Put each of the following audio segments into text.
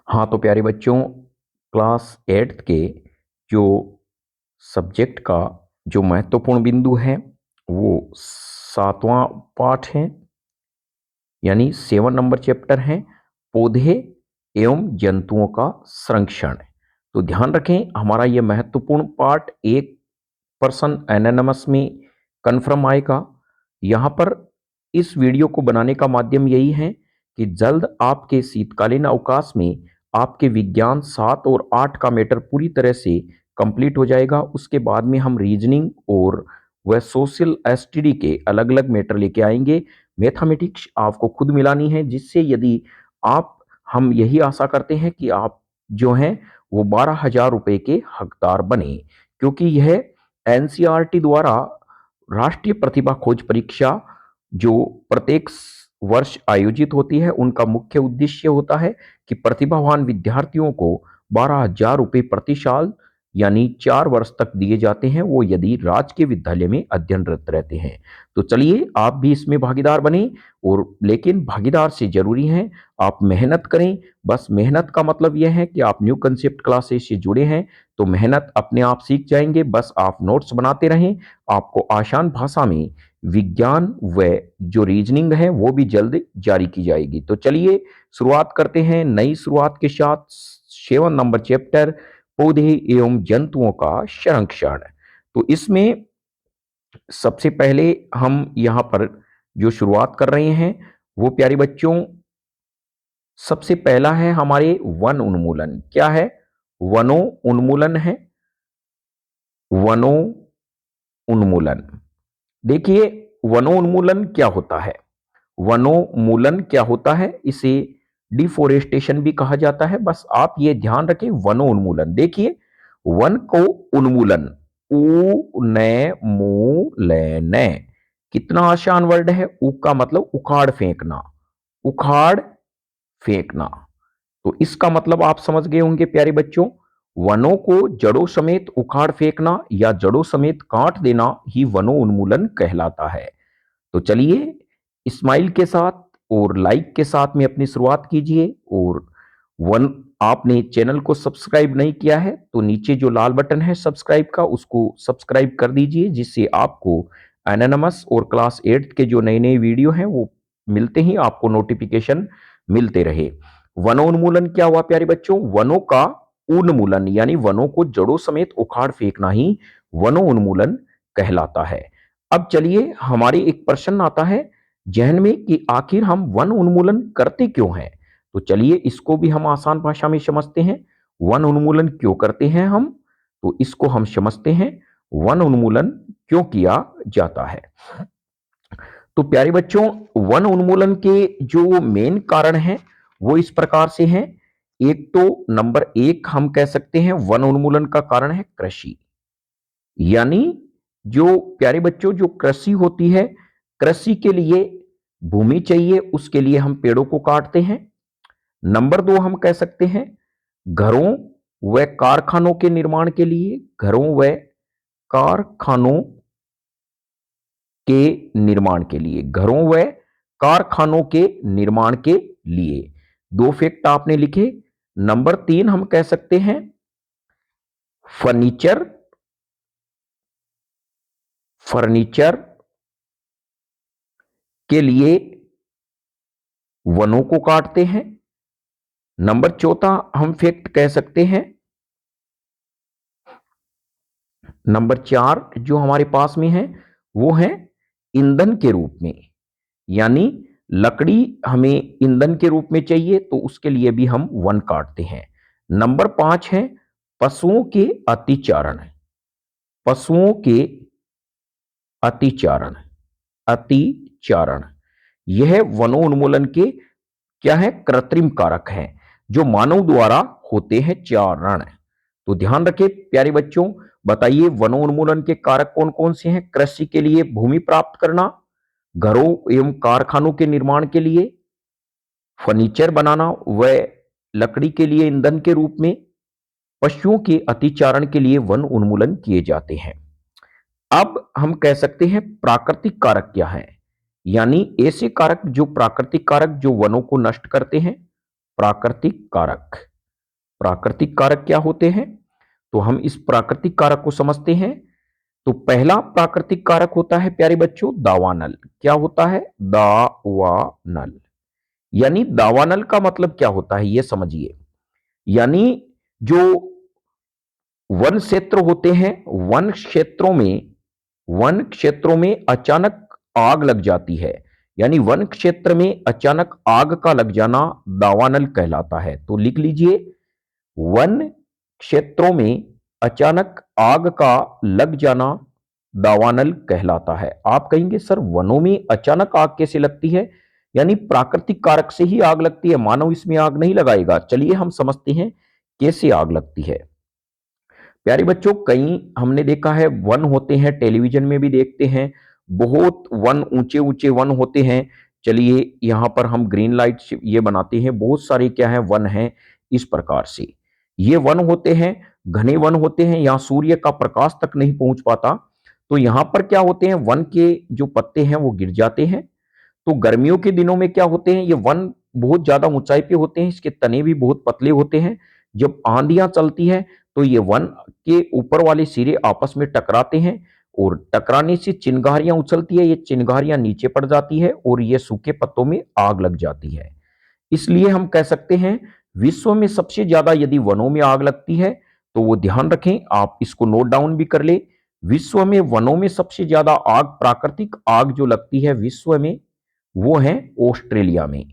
हाँ तो प्यारे बच्चों, क्लास 8th के जो सब्जेक्ट का जो महत्वपूर्ण बिंदु है वो 7वां पाठ है, यानी 7 नंबर चैप्टर है पौधे एवं जंतुओं का संरक्षण। तो ध्यान रखें, हमारा ये महत्वपूर्ण पाठ 1% एनएनएमएस में कन्फर्म आएगा। यहाँ पर इस वीडियो को बनाने का माध्यम यही है कि जल्द आपके शीतकालीन अवकाश में आपके विज्ञान 7 और 8 का मैटर पूरी तरह से कंप्लीट हो जाएगा। उसके बाद में हम रीजनिंग और वह सोशल एसटीडी के अलग अलग मैटर लेके आएंगे। मैथमेटिक्स आपको खुद मिलानी है, जिससे यदि आप हम यही आशा करते हैं कि आप जो हैं वो 12,000 रुपए के हकदार बने, क्योंकि यह एनसीईआरटी द्वारा राष्ट्रीय प्रतिभा खोज परीक्षा जो प्रत्येक वर्ष आयोजित होती है, उनका मुख्य उद्देश्य होता है कि प्रतिभावान विद्यार्थियों को 12,000 रुपए प्रति साल यानी 4 वर्ष तक दिए जाते हैं, वो यदि राजकीय विद्यालय में अध्ययनरत रहते हैं। तो चलिए आप भी इसमें भागीदार बने, और लेकिन भागीदार से जरूरी है आप मेहनत करें। बस मेहनत का मतलब यह है कि आप न्यू कंसेप्ट क्लासेस से जुड़े हैं तो मेहनत अपने आप सीख जाएंगे। बस आप नोट्स बनाते रहें, आपको आसान भाषा में विज्ञान व जो रीजनिंग है वो भी जल्द जारी की जाएगी। तो चलिए शुरुआत करते हैं नई शुरुआत के साथ 7 नंबर चैप्टर पौधे एवं जंतुओं का संरक्षण। तो इसमें सबसे पहले हम यहाँ पर जो शुरुआत कर रहे हैं वो प्यारे बच्चों, सबसे पहला है हमारे वन उन्मूलन। क्या है? वनो उन्मूलन है। वनो उन्मूलन, देखिए वनोन्मूलन क्या होता है। वनोन्मूलन क्या होता है, इसे डिफोरेस्टेशन भी कहा जाता है। बस आप ये ध्यान रखें, वनोन्मूलन। देखिए वन को उन्मूलन, उ ने मू ले ने, कितना आसान वर्ड है। उ का मतलब उखाड़ फेंकना, उखाड़ फेंकना। तो इसका मतलब आप समझ गए होंगे प्यारे बच्चों, वनों को जड़ों समेत उखाड़ फेंकना या जड़ों समेत काट देना ही वनोन्मूलन कहलाता है। तो चलिए स्माइल के साथ और लाइक के साथ में अपनी शुरुआत कीजिए। और वन आपने चैनल को सब्सक्राइब नहीं किया है तो नीचे जो लाल बटन है सब्सक्राइब का, उसको सब्सक्राइब कर दीजिए, जिससे आपको एनएनएमएस और क्लास 8 के जो नए नए वीडियो हैं वो मिलते ही आपको नोटिफिकेशन मिलते रहे। वनोन्मूलन क्या हुआ प्यारे बच्चों? वनों का उन्मूलन, यानी वनों को जड़ों समेत उखाड़ फेंकना ही वनोन्मूलन कहलाता है। अब चलिए हमारे एक प्रश्न आता है जहन में कि आखिर हम वन उन्मूलन करते क्यों हैं। तो चलिए इसको भी हम आसान भाषा में समझते हैं। वन उन्मूलन क्यों करते हैं हम, तो इसको हम समझते हैं वन उन्मूलन क्यों किया जाता है। तो प्यारे बच्चों, वन उन्मूलन के जो मेन कारण हैं वो इस प्रकार से हैं। एक तो नंबर 1 हम कह सकते हैं वन उन्मूलन का कारण है कृषि, यानी जो प्यारे बच्चों जो कृषि होती है, कृषि के लिए भूमि चाहिए, उसके लिए हम पेड़ों को काटते हैं। नंबर 2 हम कह सकते हैं घरों व कारखानों के निर्माण के लिए, घरों व कारखानों के निर्माण के लिए, घरों व कारखानों के निर्माण के लिए। 2 फैक्ट आपने लिखे। नंबर 3 हम कह सकते हैं फर्नीचर, फर्नीचर के लिए वनों को काटते हैं। नंबर 4 हम फैक्ट कह सकते हैं, नंबर 4 जो हमारे पास में है वो है ईंधन के रूप में, यानी लकड़ी हमें ईंधन के रूप में चाहिए तो उसके लिए भी हम वन काटते हैं। नंबर 5 है पशुओं के अतिचारण, पशुओं के अतिचारण, अतिचारण यह वनोन्मूलन के क्या है, कृत्रिम कारक हैं जो मानव द्वारा होते हैं चारण। तो ध्यान रखें प्यारे बच्चों, बताइए वनोन्मूलन के कारक कौन कौन से हैं? कृषि के लिए भूमि प्राप्त करना, घरों एवं कारखानों के निर्माण के लिए, फर्नीचर बनाना व लकड़ी के लिए ईंधन के रूप में, पशुओं के अतिचारण के लिए वन उन्मूलन किए जाते हैं। अब हम कह सकते हैं प्राकृतिक कारक क्या है, यानी ऐसे कारक जो प्राकृतिक कारक जो वनों को नष्ट करते हैं, प्राकृतिक कारक। प्राकृतिक कारक क्या होते हैं, तो हम इस प्राकृतिक कारक को समझते हैं। तो पहला प्राकृतिक कारक होता है प्यारे बच्चों दावानल। क्या होता है? दावानल। यानी दावानल का मतलब क्या होता है, यह समझिए। यानी जो वन क्षेत्र होते हैं, वन क्षेत्रों में अचानक आग लग जाती है, यानी वन क्षेत्र में अचानक आग का लग जाना दावानल कहलाता है। तो लिख लीजिए, वन क्षेत्रों में अचानक आग का लग जाना दावानल कहलाता है। आप कहेंगे सर वनों में अचानक आग कैसे लगती है? यानी प्राकृतिक कारक से ही आग लगती है, मानव इसमें आग नहीं लगाएगा। चलिए हम समझते हैं कैसे आग लगती है। प्यारे बच्चों, कई हमने देखा है वन होते हैं, टेलीविजन में भी देखते हैं, बहुत वन ऊंचे ऊंचे वन होते हैं। चलिए यहां पर हम ग्रीन लाइट ये बनाते हैं, बहुत सारे क्या है वन हैं इस प्रकार से। ये वन होते हैं, घने वन होते हैं, यहाँ सूर्य का प्रकाश तक नहीं पहुंच पाता। तो यहां पर क्या होते हैं, वन के जो पत्ते हैं वो गिर जाते हैं। तो गर्मियों के दिनों में क्या होते हैं, ये वन बहुत ज्यादा ऊंचाई पे होते हैं, इसके तने भी बहुत पतले होते हैं। जब आंधियां चलती है तो ये वन के ऊपर वाले सिरे आपस में टकराते हैं, और टकराने से चिंगारियां उछलती है, ये चिंगारियां नीचे पड़ जाती है और ये सूखे पत्तों में आग लग जाती है। इसलिए हम कह सकते हैं विश्व में सबसे ज्यादा यदि वनों में आग लगती है, तो वो ध्यान रखें, आप इसको नोट डाउन भी कर ले। विश्व में वनों में सबसे ज्यादा आग, प्राकृतिक आग जो लगती है विश्व में, वो है ऑस्ट्रेलिया में।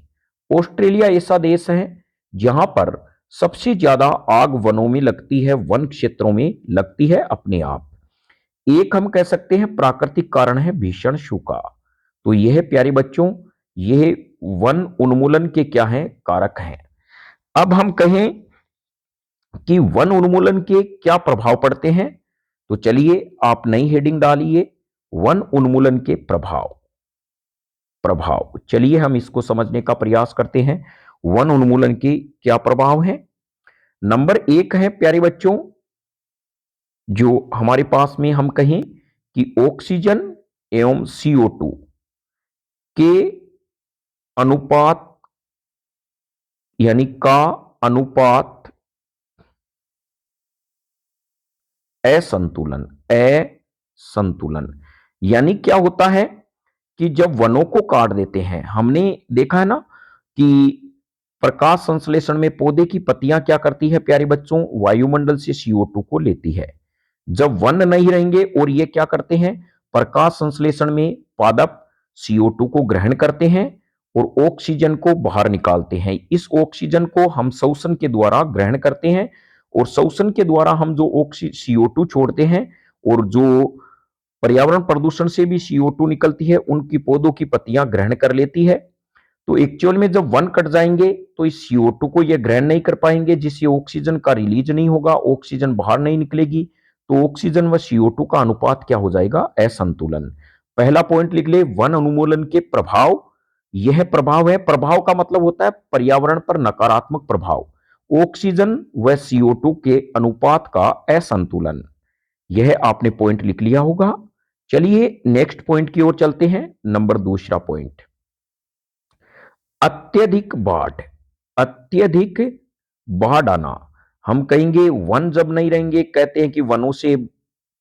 ऑस्ट्रेलिया ऐसा देश है जहां पर सबसे ज्यादा आग वनों में लगती है, वन क्षेत्रों में लगती है अपने आप। एक हम कह सकते हैं प्राकृतिक कारण है भीषण सूखा। तो यह प्यारे बच्चों, यह वन उन्मूलन के क्या हैं, कारक हैं। अब हम कहें कि वन उन्मूलन के क्या प्रभाव पड़ते हैं, तो चलिए आप नई हेडिंग डालिए, वन उन्मूलन के प्रभाव। चलिए हम इसको समझने का प्रयास करते हैं, वन उन्मूलन के क्या प्रभाव हैं। नंबर एक है प्यारे बच्चों, जो हमारे पास में हम कहें कि ऑक्सीजन एवं CO2 के अनुपात, यानी का अनुपात असंतुलन। यानी क्या होता है कि जब वनों को काट देते हैं, हमने देखा है ना कि प्रकाश संश्लेषण में पौधे की पत्तियां क्या करती है प्यारे बच्चों, वायुमंडल से CO2 को लेती है। जब वन नहीं रहेंगे और ये क्या करते हैं, प्रकाश संश्लेषण में पादप CO2 को ग्रहण करते हैं और ऑक्सीजन को बाहर निकालते हैं। इस ऑक्सीजन को हम श्वसन के द्वारा ग्रहण करते हैं, और श्वसन के द्वारा हम जो CO2 छोड़ते हैं, और जो पर्यावरण प्रदूषण से भी CO2 निकलती है, उनकी पौधों की पत्तियां ग्रहण कर लेती है। तो एक्चुअल में जब वन कट जाएंगे तो इस CO2 को ये ग्रहण नहीं कर पाएंगे, जिससे ऑक्सीजन का रिलीज नहीं होगा, ऑक्सीजन बाहर नहीं निकलेगी। तो ऑक्सीजन व CO2 का अनुपात क्या हो जाएगा, असंतुलन। पहला पॉइंट लिख ले, वन उन्मूलन के प्रभाव। यह प्रभाव है, प्रभाव का मतलब होता है पर्यावरण पर नकारात्मक प्रभाव, ऑक्सीजन व CO2 के अनुपात का असंतुलन। यह आपने पॉइंट लिख लिया होगा। चलिए नेक्स्ट पॉइंट की ओर चलते हैं, नंबर दूसरा पॉइंट, अत्यधिक बाढ़। अत्यधिक बाढ़ आना, हम कहेंगे वन जब नहीं रहेंगे, कहते हैं कि वनों से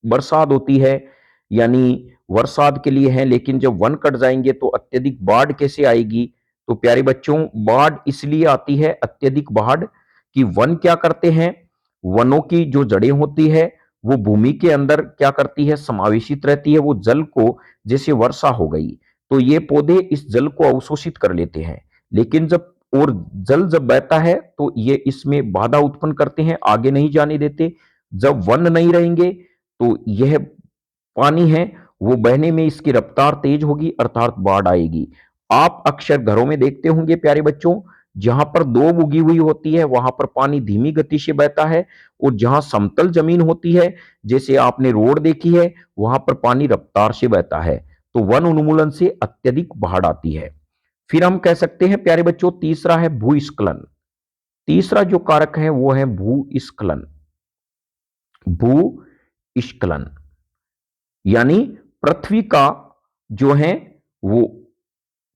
बरसात होती है, यानी बरसात के लिए है, लेकिन जब वन कट जाएंगे तो अत्यधिक बाढ़ कैसे आएगी। तो प्यारे बच्चों, बाढ़ इसलिए आती है अत्यधिक बाढ़ कि वन क्या करते हैं, वनों की जो जड़ें होती है वो भूमि के अंदर क्या करती है, समावेशित रहती है। वो जल को, जैसे वर्षा हो गई तो ये पौधे इस जल को अवशोषित कर लेते हैं, लेकिन जब और जल जब बहता है तो ये इसमें बाधा उत्पन्न करते हैं, आगे नहीं जाने देते। जब वन नहीं रहेंगे तो यह पानी है वो बहने में इसकी रफ्तार तेज होगी, अर्थात बाढ़ आएगी। आप अक्सर घरों में देखते होंगे प्यारे बच्चों, जहां पर दोब उगी हुई होती है वहां पर पानी धीमी गति से बहता है, और जहां समतल जमीन होती है, जैसे आपने रोड देखी है, वहां पर पानी रफ्तार से बहता है। तो वन उन्मूलन से अत्यधिक बाढ़ आती है। फिर हम कह सकते हैं प्यारे बच्चों, तीसरा है भूस्खलन। तीसरा जो कारक है वो है भूस्खलन। भूस्खलन यानी पृथ्वी का जो है वो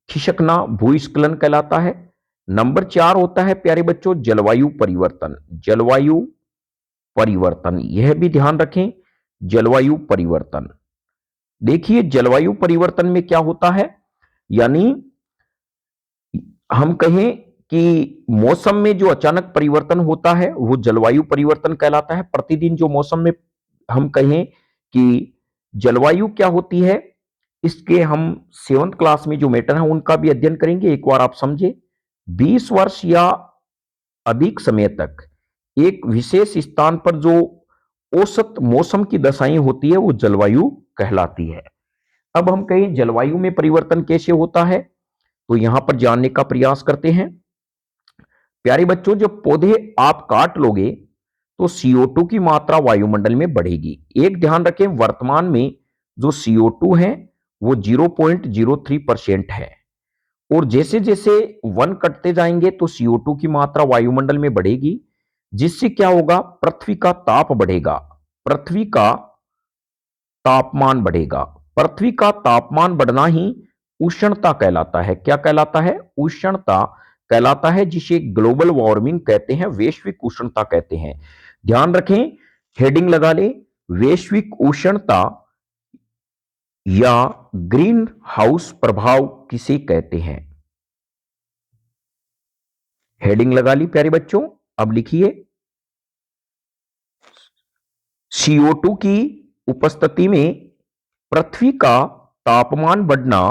खिसकना भूस्खलन कहलाता है। नंबर 4 होता है प्यारे बच्चों जलवायु परिवर्तन। जलवायु परिवर्तन, यह भी ध्यान रखें, जलवायु परिवर्तन। देखिए जलवायु परिवर्तन में क्या होता है, यानी हम कहें कि मौसम में जो अचानक परिवर्तन होता है वो जलवायु परिवर्तन कहलाता है। प्रतिदिन जो मौसम में हम कहें कि जलवायु क्या होती है, इसके हम 7th क्लास में जो मैटर है उनका भी अध्ययन करेंगे। एक बार आप समझे, 20 वर्ष या अधिक समय तक एक विशेष स्थान पर जो औसत मौसम की दशाएं होती है वो जलवायु कहलाती है। अब हम कहें जलवायु में परिवर्तन कैसे होता है, तो यहां पर जानने का प्रयास करते हैं। प्यारे बच्चों जब पौधे आप काट लोगे तो CO2 की मात्रा वायुमंडल में बढ़ेगी। एक ध्यान रखें, वर्तमान में जो CO2 है वो 0.03% है, और जैसे जैसे वन कटते जाएंगे तो CO2 की मात्रा वायुमंडल में बढ़ेगी, जिससे क्या होगा, पृथ्वी का ताप बढ़ेगा, पृथ्वी का तापमान बढ़ेगा। पृथ्वी का तापमान बढ़ना ही उष्णता कहलाता है। क्या कहलाता है, उष्णता कहलाता है, जिसे ग्लोबल वार्मिंग कहते हैं, वैश्विक उष्णता कहते हैं। ध्यान रखें, हेडिंग लगा ले, वैश्विक उष्णता या ग्रीन हाउस प्रभाव किसे कहते हैं। हेडिंग लगा ली प्यारे बच्चों। अब लिखिए, CO2 की उपस्थिति में पृथ्वी का तापमान बढ़ना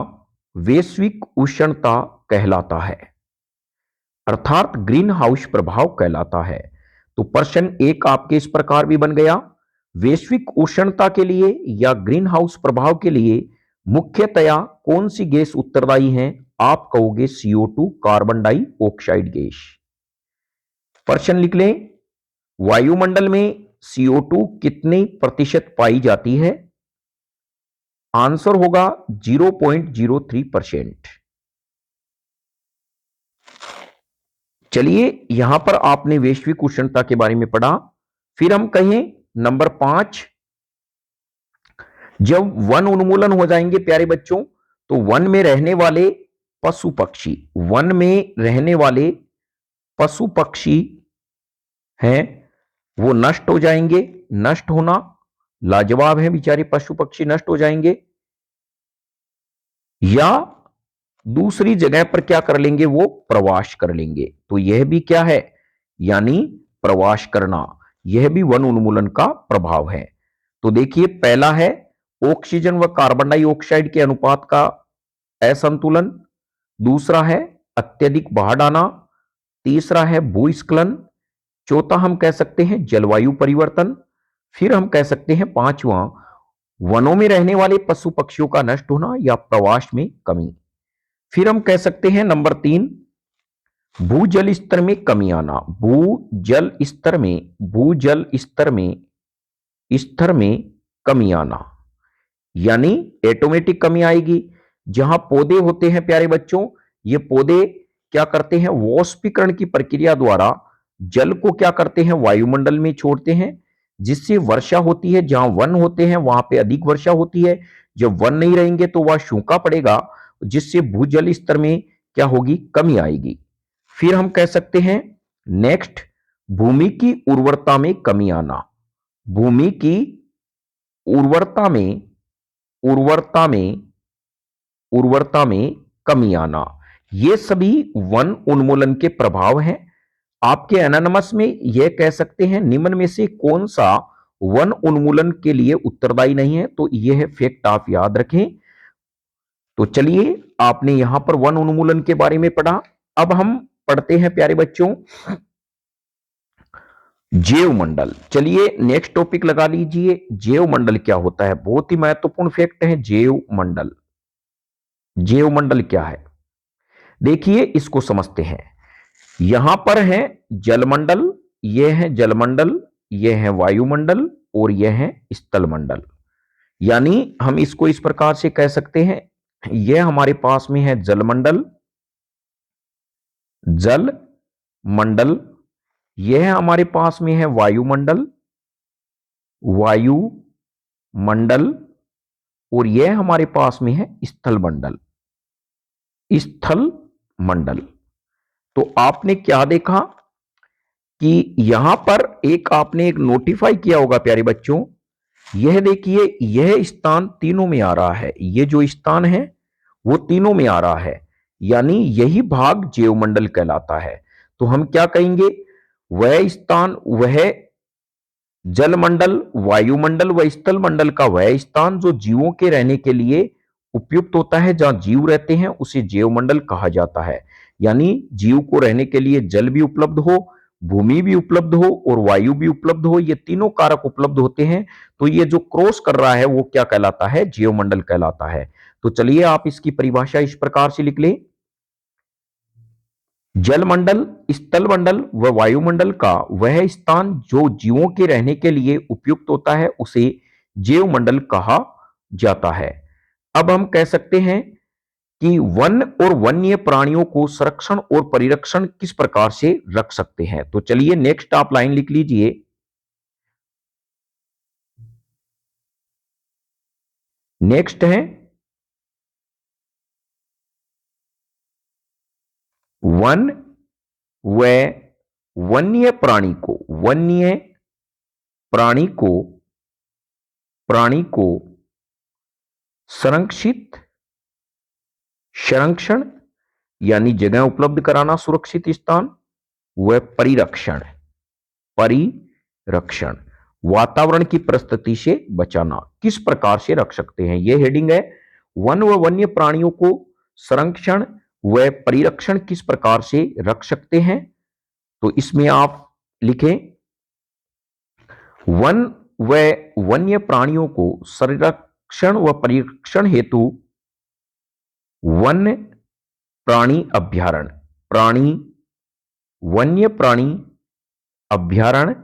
वैश्विक उष्णता कहलाता है, अर्थात ग्रीन हाउस प्रभाव कहलाता है। तो प्रश्न 1 आपके इस प्रकार भी बन गया, वैश्विक उष्णता के लिए या ग्रीन हाउस प्रभाव के लिए मुख्यतया कौन सी गैस उत्तरदायी है, आप कहोगे CO2 कार्बन डाइऑक्साइड गैस। प्रश्न लिख लें, वायुमंडल में CO2 कितने प्रतिशत पाई जाती है, आंसर होगा 0.03%। चलिए यहां पर आपने वैश्विक उष्णता के बारे में पढ़ा। फिर हम कहें नंबर 5, जब वन उन्मूलन हो जाएंगे प्यारे बच्चों तो वन में रहने वाले पशु पक्षी, वन में रहने वाले पशु पक्षी हैं वो नष्ट हो जाएंगे। नष्ट होना लाजवाब है, बेचारे पशु पक्षी नष्ट हो जाएंगे, या दूसरी जगह पर क्या कर लेंगे, वो प्रवास कर लेंगे। तो यह भी क्या है, यानी प्रवास करना, यह भी वन उन्मूलन का प्रभाव है। तो देखिए पहला है ऑक्सीजन व कार्बन डाइऑक्साइड के अनुपात का असंतुलन, दूसरा है अत्यधिक बाढ़ आना, तीसरा है भूस्खलन, चौथा हम कह सकते हैं जलवायु परिवर्तन, फिर हम कह सकते हैं पांचवा वनों में रहने वाले पशु पक्षियों का नष्ट होना या प्रवास में कमी। फिर हम कह सकते हैं नंबर 3 भूजल स्तर में कमी आना। भूजल स्तर में कमी आना, यानी ऑटोमेटिक कमी आएगी। जहां पौधे होते हैं प्यारे बच्चों, ये पौधे क्या करते हैं, वाष्पीकरण की प्रक्रिया द्वारा जल को क्या करते हैं, वायुमंडल में छोड़ते हैं, जिससे वर्षा होती है। जहां वन होते हैं वहां पे अधिक वर्षा होती है, जब वन नहीं रहेंगे तो वह सूखा पड़ेगा, जिससे भूजल स्तर में क्या होगी, कमी आएगी। फिर हम कह सकते हैं नेक्स्ट, भूमि की उर्वरता में कमी आना। भूमि की उर्वरता में कमी आना, ये सभी वन उन्मूलन के प्रभाव हैं। आपके एनानमस में यह कह सकते हैं निम्न में से कौन सा वन उन्मूलन के लिए उत्तरदायी नहीं है, तो यह फैक्ट आप याद रखें। तो चलिए आपने यहां पर वन उन्मूलन के बारे में पढ़ा। अब हम पढ़ते हैं प्यारे बच्चों जैव मंडल। चलिए नेक्स्ट टॉपिक लगा लीजिए, जैव मंडल क्या होता है, बहुत ही महत्वपूर्ण फैक्ट है जैव मंडल। जैव मंडल क्या है, देखिए इसको समझते हैं। यहां पर है जलमंडल, यह है जलमंडल, यह है वायुमंडल और यह है स्थलमंडल। यानी हम इसको इस प्रकार से कह सकते हैं, यह हमारे पास में है जलमंडल, जल मंडल, यह हमारे पास में है वायुमंडल, वायुमंडल, और यह हमारे पास में है स्थल मंडल, स्थल मंडल। तो आपने क्या देखा कि यहां पर आपने एक नोटिफाई किया होगा प्यारे बच्चों। यह देखिए, यह स्थान तीनों में आ रहा है, ये जो स्थान है वो तीनों में आ रहा है, यानी यही भाग जैवमंडल कहलाता है। तो हम क्या कहेंगे, वह स्थान, वह जलमंडल, वायुमंडल व स्थल मंडल का वह स्थान जो जीवों के रहने के लिए उपयुक्त होता है, जहां जीव रहते हैं, उसे जैवमंडल कहा जाता है। यानी जीव को रहने के लिए जल भी उपलब्ध हो, भूमि भी उपलब्ध हो और वायु भी उपलब्ध हो, ये तीनों कारक उपलब्ध होते हैं। तो ये जो क्रॉस कर रहा है वो क्या कहलाता है, जैवमंडल कहलाता है। तो चलिए आप इसकी परिभाषा इस प्रकार से लिख लें। जलमंडल, स्थल मंडल व वायुमंडल का वह स्थान जो जीवों के रहने के लिए उपयुक्त होता है, उसे जैवमंडल कहा जाता है। अब हम कह सकते हैं कि वन और वन्य प्राणियों को संरक्षण और परिरक्षण किस प्रकार से रख सकते हैं। तो चलिए नेक्स्ट आप लाइन लिख लीजिए। नेक्स्ट है वन व वन्य प्राणी को, वन्य प्राणी को संरक्षित, संरक्षण यानी जगह उपलब्ध कराना, सुरक्षित स्थान, व परिरक्षण, परिरक्षण वातावरण की परिस्थिति से बचाना किस प्रकार से रख सकते हैं। यह हेडिंग है, वन व वन्य प्राणियों को संरक्षण व परिरक्षण किस प्रकार से रख सकते हैं। तो इसमें आप लिखें, वन व वन्य प्राणियों को संरक्षण व परिरक्षण हेतु वन्य प्राणी अभ्यारण्य, वन्य प्राणी अभ्यारण्य,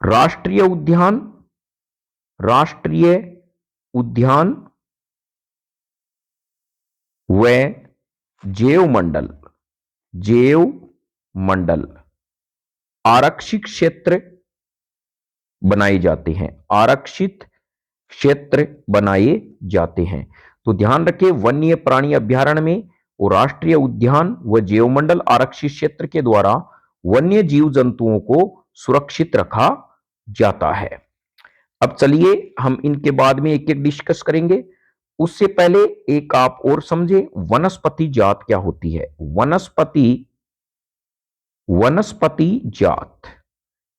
राष्ट्रीय उद्यान, व जैव मंडल आरक्षित क्षेत्र बनाए जाते हैं, आरक्षित क्षेत्र बनाए जाते हैं। तो ध्यान रखें, वन्य प्राणी अभ्यारण्य में और राष्ट्रीय उद्यान व जैवमंडल आरक्षित क्षेत्र के द्वारा वन्य जीव जंतुओं को सुरक्षित रखा जाता है। अब चलिए हम इनके बाद में एक एक डिस्कस करेंगे। उससे पहले एक आप और समझे, वनस्पति जात क्या होती है। वनस्पति जात,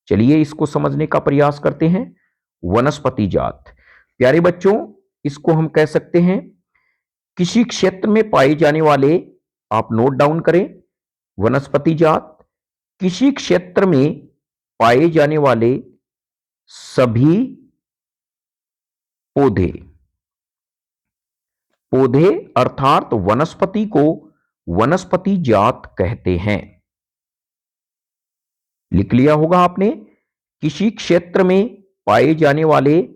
चलिए इसको समझने का प्रयास करते हैं। वनस्पति जात प्यारे बच्चों, इसको हम कह सकते हैं किसी क्षेत्र में पाए जाने वाले, आप नोट डाउन करें, वनस्पति जात किसी क्षेत्र में पाए जाने वाले सभी पौधे अर्थात वनस्पति को वनस्पति जात कहते हैं। लिख लिया होगा आपने, किसी क्षेत्र में पाए जाने वाले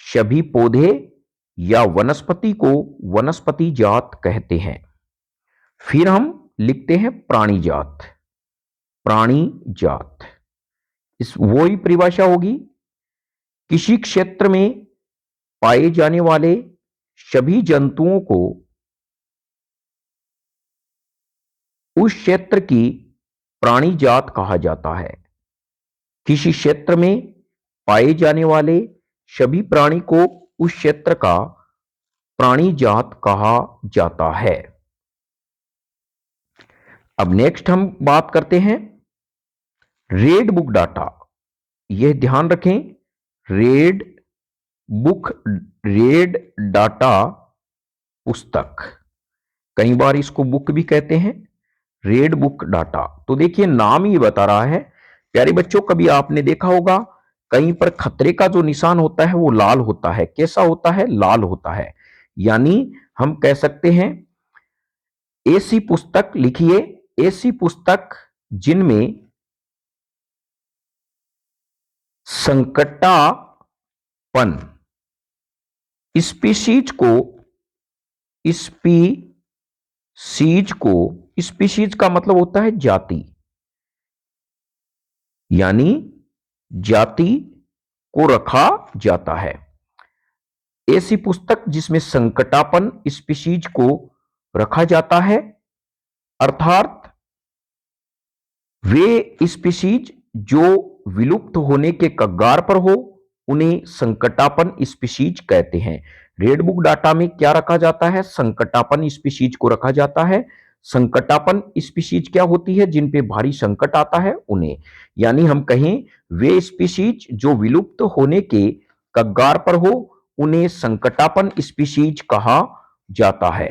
सभी पौधे या वनस्पति को वनस्पति जात कहते हैं। फिर हम लिखते हैं प्राणी जात, इस वही परिभाषा होगी, किसी क्षेत्र में पाए जाने वाले सभी जंतुओं को उस क्षेत्र की प्राणी जात कहा जाता है। किसी क्षेत्र में पाए जाने वाले सभी प्राणी को उस क्षेत्र का प्राणी जात कहा जाता है। अब नेक्स्ट हम बात करते हैं रेड बुक डाटा। यह ध्यान रखें, रेड डाटा पुस्तक, कई बार इसको बुक भी कहते हैं, रेड बुक डाटा। तो देखिए नाम ही बता रहा है प्यारे बच्चों, कभी आपने देखा होगा कहीं पर खतरे का जो निशान होता है वो लाल होता है। कैसा होता है, लाल होता है। यानी हम कह सकते हैं ऐसी पुस्तक लिखिए, ऐसी पुस्तक जिनमें संकटापन, स्पीशीज का मतलब होता है जाति, यानी जाति को रखा जाता है। ऐसी पुस्तक जिसमें संकटापन स्पीशीज को रखा जाता है, अर्थात वे स्पीशीज जो विलुप्त होने के कगार पर हो उन्हें संकटापन स्पीशीज कहते हैं। रेड बुक डाटा में क्या रखा जाता है? संकटापन स्पीशीज को रखा जाता है। संकटापन स्पीशीज क्या होती है? जिन पे भारी संकट आता है उन्हें, यानी हम कहें वे स्पीशीज जो विलुप्त होने के कगार पर हो उन्हें संकटापन स्पीशीज कहा जाता है।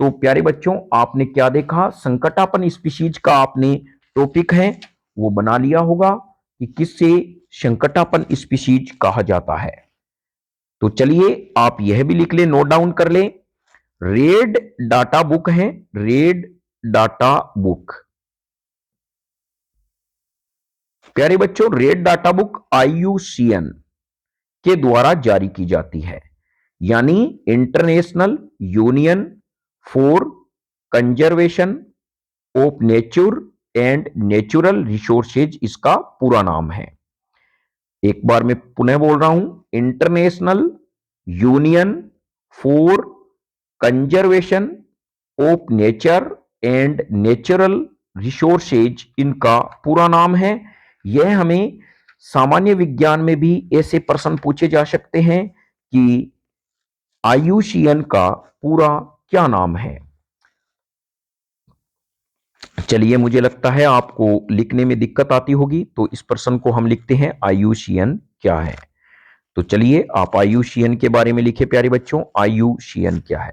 तो प्यारे बच्चों, आपने क्या देखा? संकटापन स्पीशीज का आपने टॉपिक है वो बना लिया होगा कि किससे संकटापन स्पीशीज कहा जाता है। तो चलिए आप यह भी लिख ले, नोट डाउन कर ले। रेड डाटा बुक है, रेड डाटा बुक। प्यारे बच्चों, रेड डाटा बुक IUCN के द्वारा जारी की जाती है, यानी international union for conservation of nature and natural resources इसका पूरा नाम है। एक बार मैं पुनः बोल रहा हूं, international union for conservation of nature and natural resources इनका पूरा नाम है। यह हमें सामान्य विज्ञान में भी ऐसे प्रश्न पूछे जा सकते हैं कि IUCN का पूरा क्या नाम है। चलिए, मुझे लगता है आपको लिखने में दिक्कत आती होगी, तो इस प्रश्न को हम लिखते हैं IUCN क्या है। तो चलिए आप IUCN के बारे में लिखे प्यारे बच्चों। IUCN क्या है?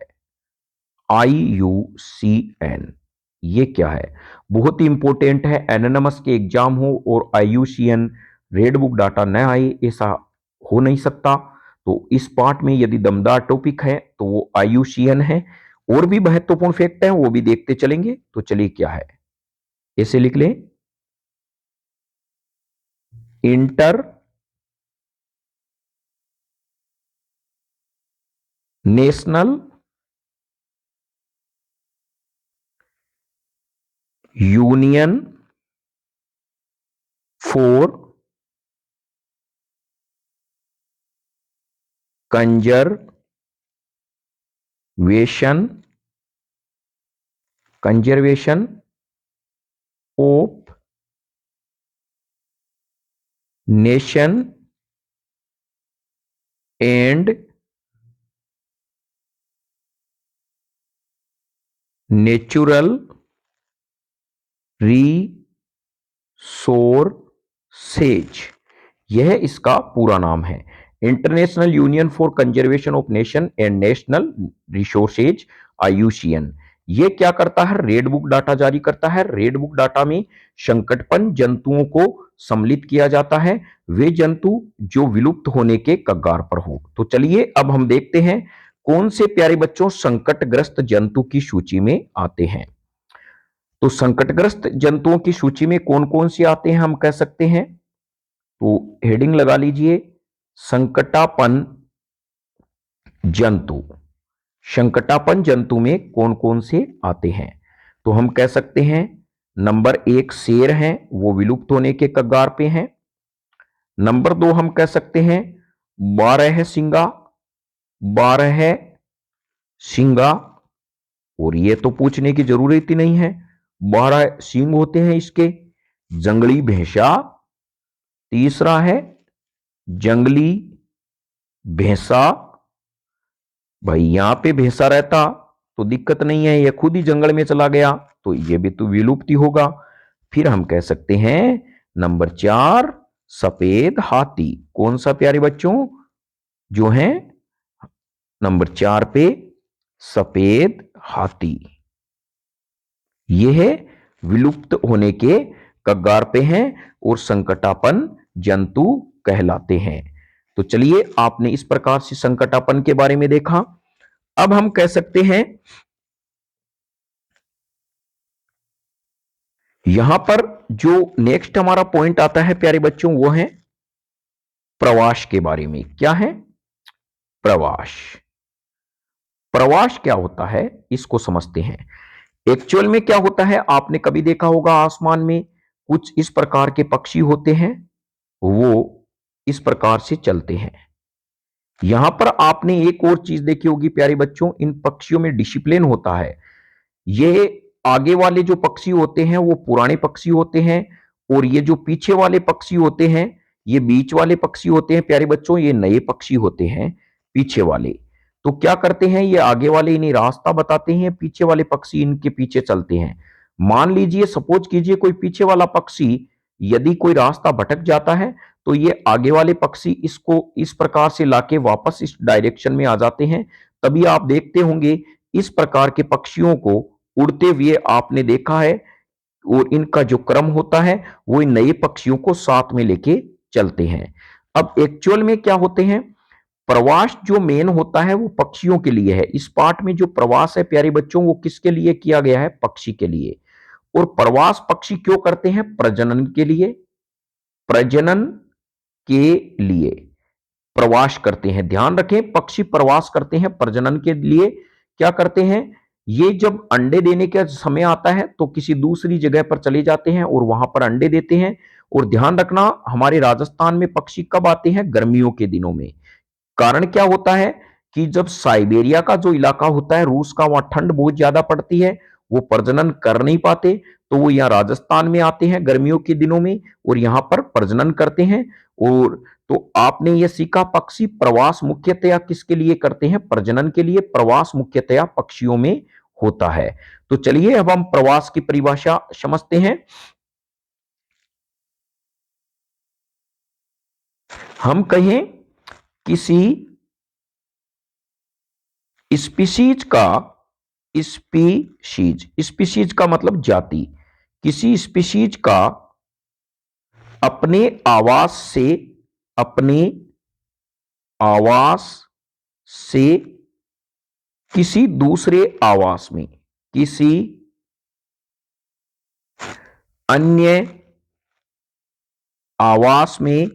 IUCN ये क्या है? बहुत ही इंपॉर्टेंट है। एनोनिमस के एग्जाम हो और IUCN रेड बुक डाटा न आए, ऐसा हो नहीं सकता। तो इस पार्ट में यदि दमदार टॉपिक है तो वो IUCN है। और भी महत्वपूर्ण फैक्ट है वो भी देखते चलेंगे। तो चलिए क्या है, ऐसे लिख लें, inter national union for conservation of nation and natural resources, यह इसका पूरा नाम है। International union for conservation of nation and national resources IUCN। यह क्या करता है? रेड बुक डाटा जारी करता है। रेड बुक डाटा में संकटपन जंतुओं को सम्मिलित किया जाता है, वे जंतु जो विलुप्त होने के कगार पर हो। तो चलिए अब हम देखते हैं कौन से प्यारे बच्चों संकटग्रस्त जंतु की सूची में आते हैं। तो संकटग्रस्त जंतुओं की सूची में कौन कौन से आते हैं हम कह सकते हैं। तो हेडिंग लगा लीजिए, संकटापन जंतु। संकटापन जंतु में कौन कौन से आते हैं? तो हम कह सकते हैं नंबर 1 शेर हैं, वो विलुप्त होने के कगार पे हैं। नंबर 2 हम कह सकते हैं 12 सिंगा, 12 सिंगा। और ये तो पूछने की जरूरत ही नहीं है, 12 सींग होते हैं इसके। जंगली भैंसा, तीसरा है जंगली भैंसा। भाई यहां पे भैंसा रहता तो दिक्कत नहीं है, ये खुद ही जंगल में चला गया तो ये भी तो विलुप्ति होगा। फिर हम कह सकते हैं नंबर 4 सफेद हाथी। कौन सा प्यारे बच्चों? जो है नंबर 4 पे सफेद हाथी, यह विलुप्त होने के कगार पे हैं और संकटापन जंतु कहलाते हैं। तो चलिए आपने इस प्रकार से संकटापन के बारे में देखा। अब हम कह सकते हैं यहां पर जो नेक्स्ट हमारा पॉइंट आता है प्यारे बच्चों वो है प्रवास के बारे में। क्या है? प्रवास। प्रवास क्या होता है इसको समझते हैं। एक्चुअल में क्या होता है, आपने कभी देखा होगा आसमान में कुछ इस प्रकार के पक्षी होते हैं, वो इस प्रकार से चलते हैं। यहां पर आपने एक और चीज देखी होगी प्यारे बच्चों, इन पक्षियों में डिसिप्लिन होता है। ये आगे वाले जो पक्षी होते हैं वो पुराने पक्षी होते हैं, और ये जो पीछे वाले पक्षी होते हैं, ये बीच वाले पक्षी होते हैं प्यारे बच्चों, ये नए पक्षी होते हैं पीछे वाले। तो क्या करते हैं, ये आगे वाले इन्हें रास्ता बताते हैं, पीछे वाले पक्षी इनके पीछे चलते हैं। मान लीजिए, सपोज कीजिए, कोई पीछे वाला पक्षी यदि कोई रास्ता भटक जाता है, तो ये आगे वाले पक्षी इसको इस प्रकार से लाके वापस इस डायरेक्शन में आ जाते हैं। तभी आप देखते होंगे इस प्रकार के पक्षियों को उड़ते हुए आपने देखा है, और इनका जो क्रम होता है वो इन नए पक्षियों को साथ में लेके चलते हैं। अब एक्चुअल में क्या होते हैं, प्रवास जो मेन होता है वो पक्षियों के लिए है। इस पार्ट में जो प्रवास है प्यारे बच्चों, वो किसके लिए किया गया है, पक्षी के लिए। और प्रवास पक्षी क्यों करते हैं, प्रजनन के लिए, प्रजनन के लिए प्रवास करते हैं। ध्यान रखें, पक्षी प्रवास करते हैं प्रजनन के लिए। क्या करते हैं, ये जब अंडे देने का समय आता है तो किसी दूसरी जगह पर चले जाते हैं और वहां पर अंडे देते हैं। और ध्यान रखना, हमारे राजस्थान में पक्षी कब आते हैं, गर्मियों के दिनों में। कारण क्या होता है कि जब साइबेरिया का जो इलाका होता है रूस का, वहां ठंड बहुत ज्यादा पड़ती है, वो प्रजनन कर नहीं पाते, तो वो यहाँ राजस्थान में आते हैं गर्मियों के दिनों में और यहाँ पर प्रजनन करते हैं। और तो आपने ये सीखा, पक्षी प्रवास मुख्यतया किसके लिए करते हैं, प्रजनन के लिए। प्रवास मुख्यतया पक्षियों में होता है। तो चलिए अब हम प्रवास की परिभाषा समझते हैं। हम कहें किसी स्पीशीज का, स्पीशीज का मतलब जाति, किसी स्पीशीज का अपने आवास से, अपने आवास से किसी दूसरे आवास में, किसी अन्य आवास में,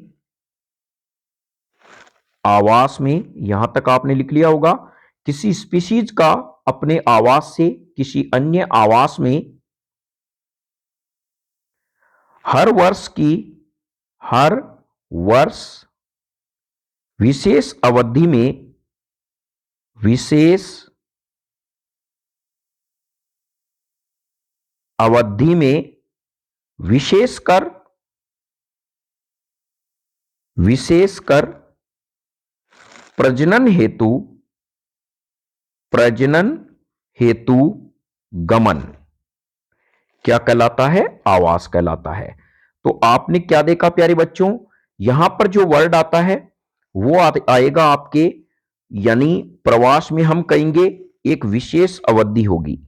आवास में, यहां तक आपने लिख लिया होगा। किसी स्पीशीज का अपने आवास से किसी अन्य आवास में हर वर्ष की, हर वर्ष विशेष अवधि में, विशेष अवधि में विशेषकर, विशेषकर प्रजनन हेतु, प्रजनन हेतु गमन क्या कहलाता है, आवास कहलाता है। तो आपने क्या देखा प्यारे बच्चों, यहां पर जो वर्ड आता है वो आएगा आपके, यानी प्रवास में हम कहेंगे एक विशेष अवधि होगी,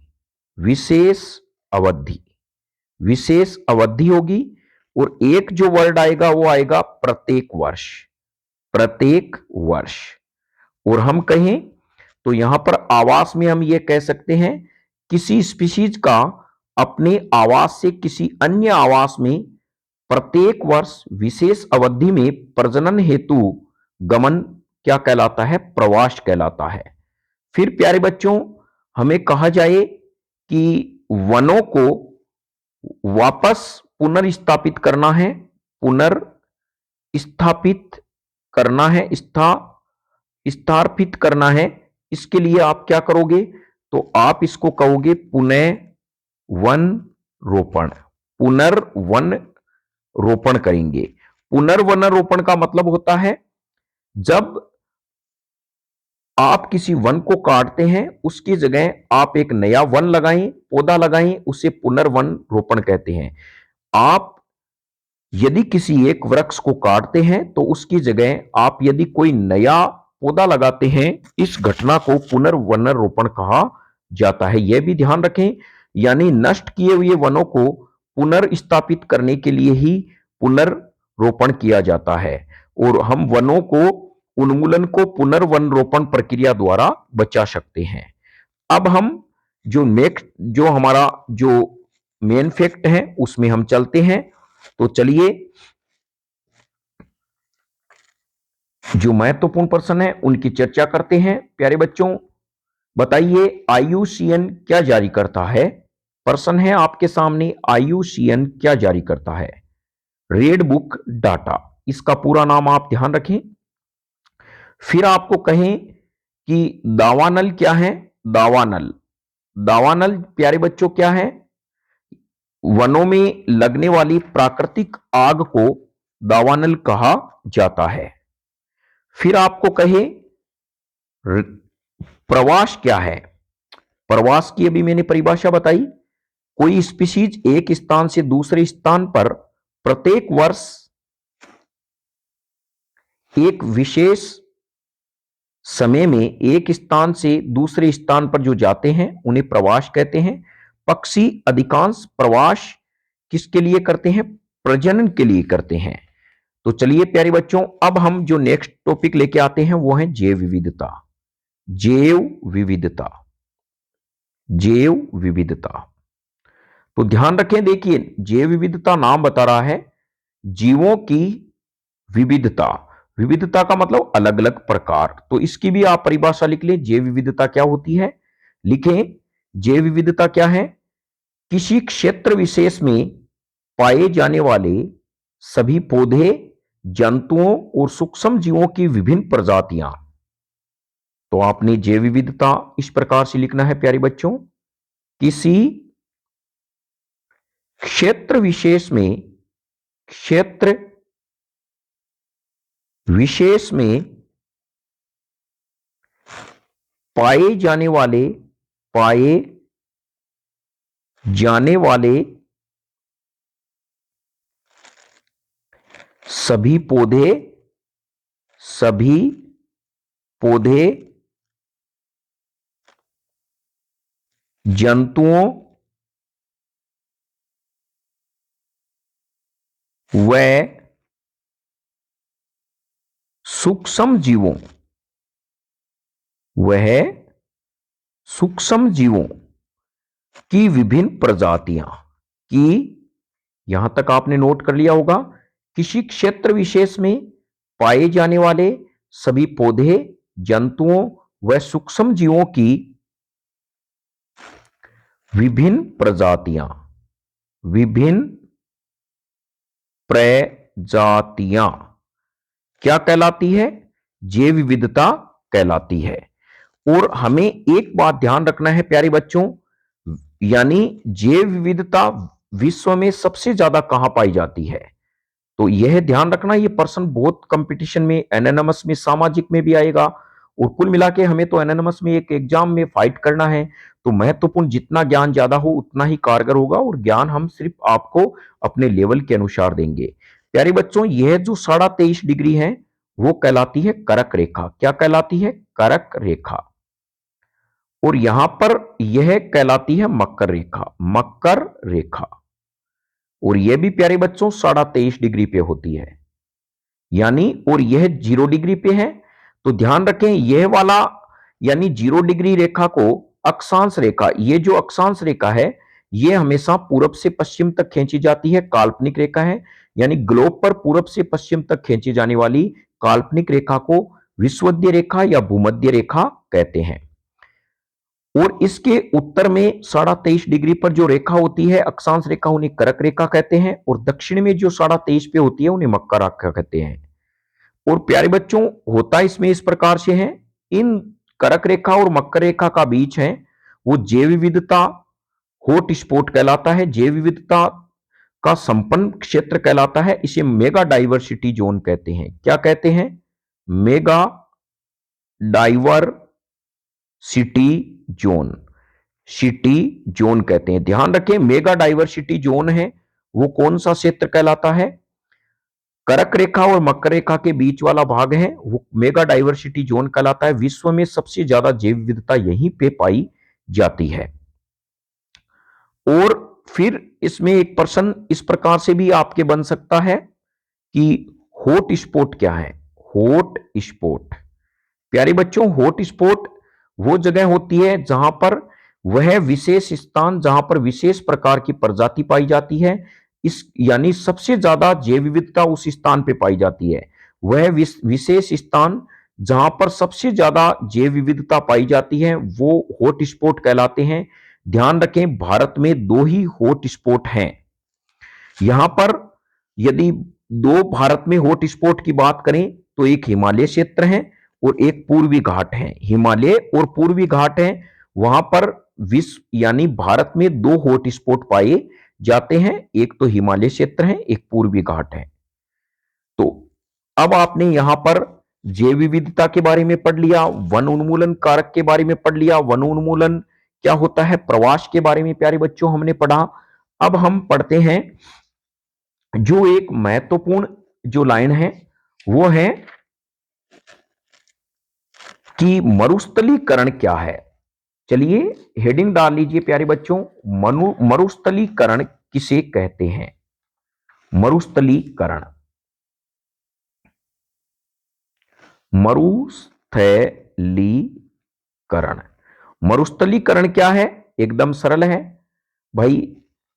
विशेष अवधि, विशेष अवधि होगी। और एक जो वर्ड आएगा वो आएगा प्रत्येक वर्ष, प्रत्येक वर्ष। और हम कहें तो यहां पर आवास में हम ये कह सकते हैं, किसी स्पीशीज का अपने आवास से किसी अन्य आवास में प्रत्येक वर्ष विशेष अवधि में प्रजनन हेतु गमन क्या कहलाता है, प्रवास कहलाता है। फिर प्यारे बच्चों, हमें कहा जाए कि वनों को वापस पुनर्स्थापित करना है, पुनर्स्थापित करना है, स्थापित करना है। इसके लिए आप क्या करोगे, तो आप इसको कहोगे पुनः वन रोपण, पुनर्वन रोपण करेंगे। पुनर्वन रोपण का मतलब होता है जब आप किसी वन को काटते हैं उसकी जगह आप एक नया वन लगाएं, पौधा लगाएं, उसे पुनर्वन रोपण कहते हैं। आप यदि किसी एक वृक्ष को काटते हैं तो उसकी जगह आप यदि कोई नया पौधा लगाते हैं, इस घटना को पुनर्वन रोपण कहा जाता है। यह भी ध्यान रखें, यानी नष्ट किए हुए वनों को पुनर्स्थापित करने के लिए ही पुनर्रोपण किया जाता है। और हम वनों को, उन्मूलन को पुनर्वन रोपण प्रक्रिया द्वारा बचा सकते हैं। अब हम जो नेक्स्ट, जो हमारा जो मेन फैक्ट है उसमें हम चलते हैं। तो चलिए, जो महत्वपूर्ण प्रश्न है उनकी चर्चा करते हैं। प्यारे बच्चों, बताइए आईयूसीएन क्या जारी करता है। प्रश्न है आपके सामने, आईयूसीएन क्या जारी करता है, रेड बुक डाटा। इसका पूरा नाम आप ध्यान रखें, फिर आपको कहें कि दावानल क्या है? दावानल, दावानल प्यारे बच्चों क्या है? वनों में लगने वाली प्राकृतिक आग को दावानल कहा जाता है। फिर आपको कहे प्रवास क्या है? प्रवास की अभी मैंने परिभाषा बताई, कोई स्पीशीज एक स्थान से दूसरे स्थान पर प्रत्येक वर्ष एक विशेष समय में एक स्थान से दूसरे स्थान पर जो जाते हैं उन्हें प्रवास कहते हैं। पक्षी अधिकांश प्रवास किसके लिए करते हैं? प्रजनन के लिए करते हैं। तो चलिए प्यारे बच्चों, अब हम जो नेक्स्ट टॉपिक लेके आते हैं वो है जैव विविधता। जैव विविधता, जैव विविधता। तो ध्यान रखें, देखिए जैव विविधता नाम बता रहा है जीवों की विविधता। विविधता का मतलब अलग अलग प्रकार। तो इसकी भी आप परिभाषा लिख लें, जैव विविधता क्या होती है। लिखें, जैव विविधता क्या है? किसी क्षेत्र विशेष में पाए जाने वाले सभी पौधे, जंतुओं और सूक्ष्म जीवों की विभिन्न प्रजातियां। तो आपने जैव विविधता इस प्रकार से लिखना है प्यारे बच्चों, किसी क्षेत्र विशेष में, क्षेत्र विशेष में पाए जाने वाले, पाए जाने वाले सभी पौधे, सभी पौधे, जंतुओं व सूक्ष्म जीवों, वह सूक्ष्म जीवों की विभिन्न प्रजातियां की, यहां तक आपने नोट कर लिया होगा। किसी क्षेत्र विशेष में पाए जाने वाले सभी पौधे, जंतुओं व सूक्ष्म जीवों की विभिन्न प्रजातियां, विभिन्न प्रजातियां क्या कहलाती है? जैव विविधता कहलाती है। और हमें एक बात ध्यान रखना है प्यारे बच्चों, यानी जैव विविधता विश्व में सबसे ज्यादा कहां पाई जाती है? तो यह ध्यान रखना, यह प्रश्न बहुत कंपटीशन में, एनएनएमएस में, सामाजिक में भी आएगा। और कुल मिला के हमें तो एनएनएमएस में एक एग्जाम में फाइट करना है। तो महत्वपूर्ण जितना ज्ञान ज्यादा हो उतना ही कारगर होगा, और ज्ञान हम सिर्फ आपको अपने लेवल के अनुसार देंगे। प्यारे बच्चों, यह जो 23.5 डिग्री है वो कहलाती है करक रेखा। क्या कहलाती है? करक रेखा। और यहां पर यह कहलाती है मकर रेखा, मकर रेखा। और यह भी प्यारे बच्चों 23.5 डिग्री पे होती है, यानी, और यह 0 डिग्री पे है। तो ध्यान रखें, यह वाला यानी 0 डिग्री रेखा को अक्षांश रेखा, ये जो अक्षांश रेखा है यह हमेशा पूरब से पश्चिम तक खींची जाती है, काल्पनिक रेखा है। यानी ग्लोब पर पूरब से पश्चिम तक खींची जाने वाली काल्पनिक रेखा को विषुवद्य रेखा या भूमध्य रेखा कहते हैं। और इसके उत्तर में 23.5 डिग्री पर जो रेखा होती है अक्षांश रेखा, उन्हें करक रेखा कहते हैं। और दक्षिण में जो 23.5 पे होती है उन्हें मकर रेखा कहते हैं। और प्यारे बच्चों, होता इसमें इस प्रकार से है, इन करक रेखा और मकर रेखा का बीच है वो जैव विविधता हॉट स्पॉट कहलाता है, जैव विविधता का संपन्न क्षेत्र कहलाता है। इसे मेगा डाइवर्सिटी जोन कहते हैं। क्या कहते हैं? Mega diversity zone, city zone कहते हैं। ध्यान रखें, मेगा डाइवर्सिटी जोन है वो कौन सा क्षेत्र कहलाता है? करक रेखा और मकर रेखा के बीच वाला भाग है वो मेगा डाइवर्सिटी जोन कहलाता है। विश्व में सबसे ज्यादा जैव विविधता यहीं पे पाई जाती है। और फिर इसमें एक प्रश्न इस प्रकार से भी आपके बन सकता है कि हॉट स्पॉट क्या है? हॉट स्पॉट, प्यारे बच्चों, हॉट स्पॉट वो जगह होती है जहां पर वह विशेष स्थान जहां पर विशेष प्रकार की प्रजाति पाई जाती है। इस यानी सबसे ज्यादा जैव विविधता उस स्थान पे पाई जाती है। वह विशेष स्थान जहां पर सबसे ज्यादा जैव विविधता पाई जाती है वो हॉट स्पॉट कहलाते हैं। ध्यान रखें, भारत में 2 ही हॉट स्पॉट हैं। यहां पर यदि 2 भारत में हॉट स्पॉट की बात करें तो एक हिमालय क्षेत्र है और एक पूर्वी घाट है। हिमालय और पूर्वी घाट है, वहां पर विश्व यानी भारत में दो हॉट स्पॉट पाए जाते हैं, एक तो हिमालय क्षेत्र है, एक पूर्वी घाट है। तो अब आपने यहां पर जैव विविधता के बारे में पढ़ लिया, वन उन्मूलन कारक के बारे में पढ़ लिया, वन उन्मूलन क्या होता है, प्रवास के बारे में प्यारे बच्चों हमने पढ़ा। अब हम पढ़ते हैं जो एक महत्वपूर्ण जो लाइन है वो है कि मरुस्थलीकरण क्या है। चलिए हेडिंग डाल लीजिए प्यारे बच्चों, मरुस्थलीकरण किसे कहते हैं। मरुस्थलीकरण, मरुस्थलीकरण, मरुस्थलीकरण क्या है, एकदम सरल है भाई।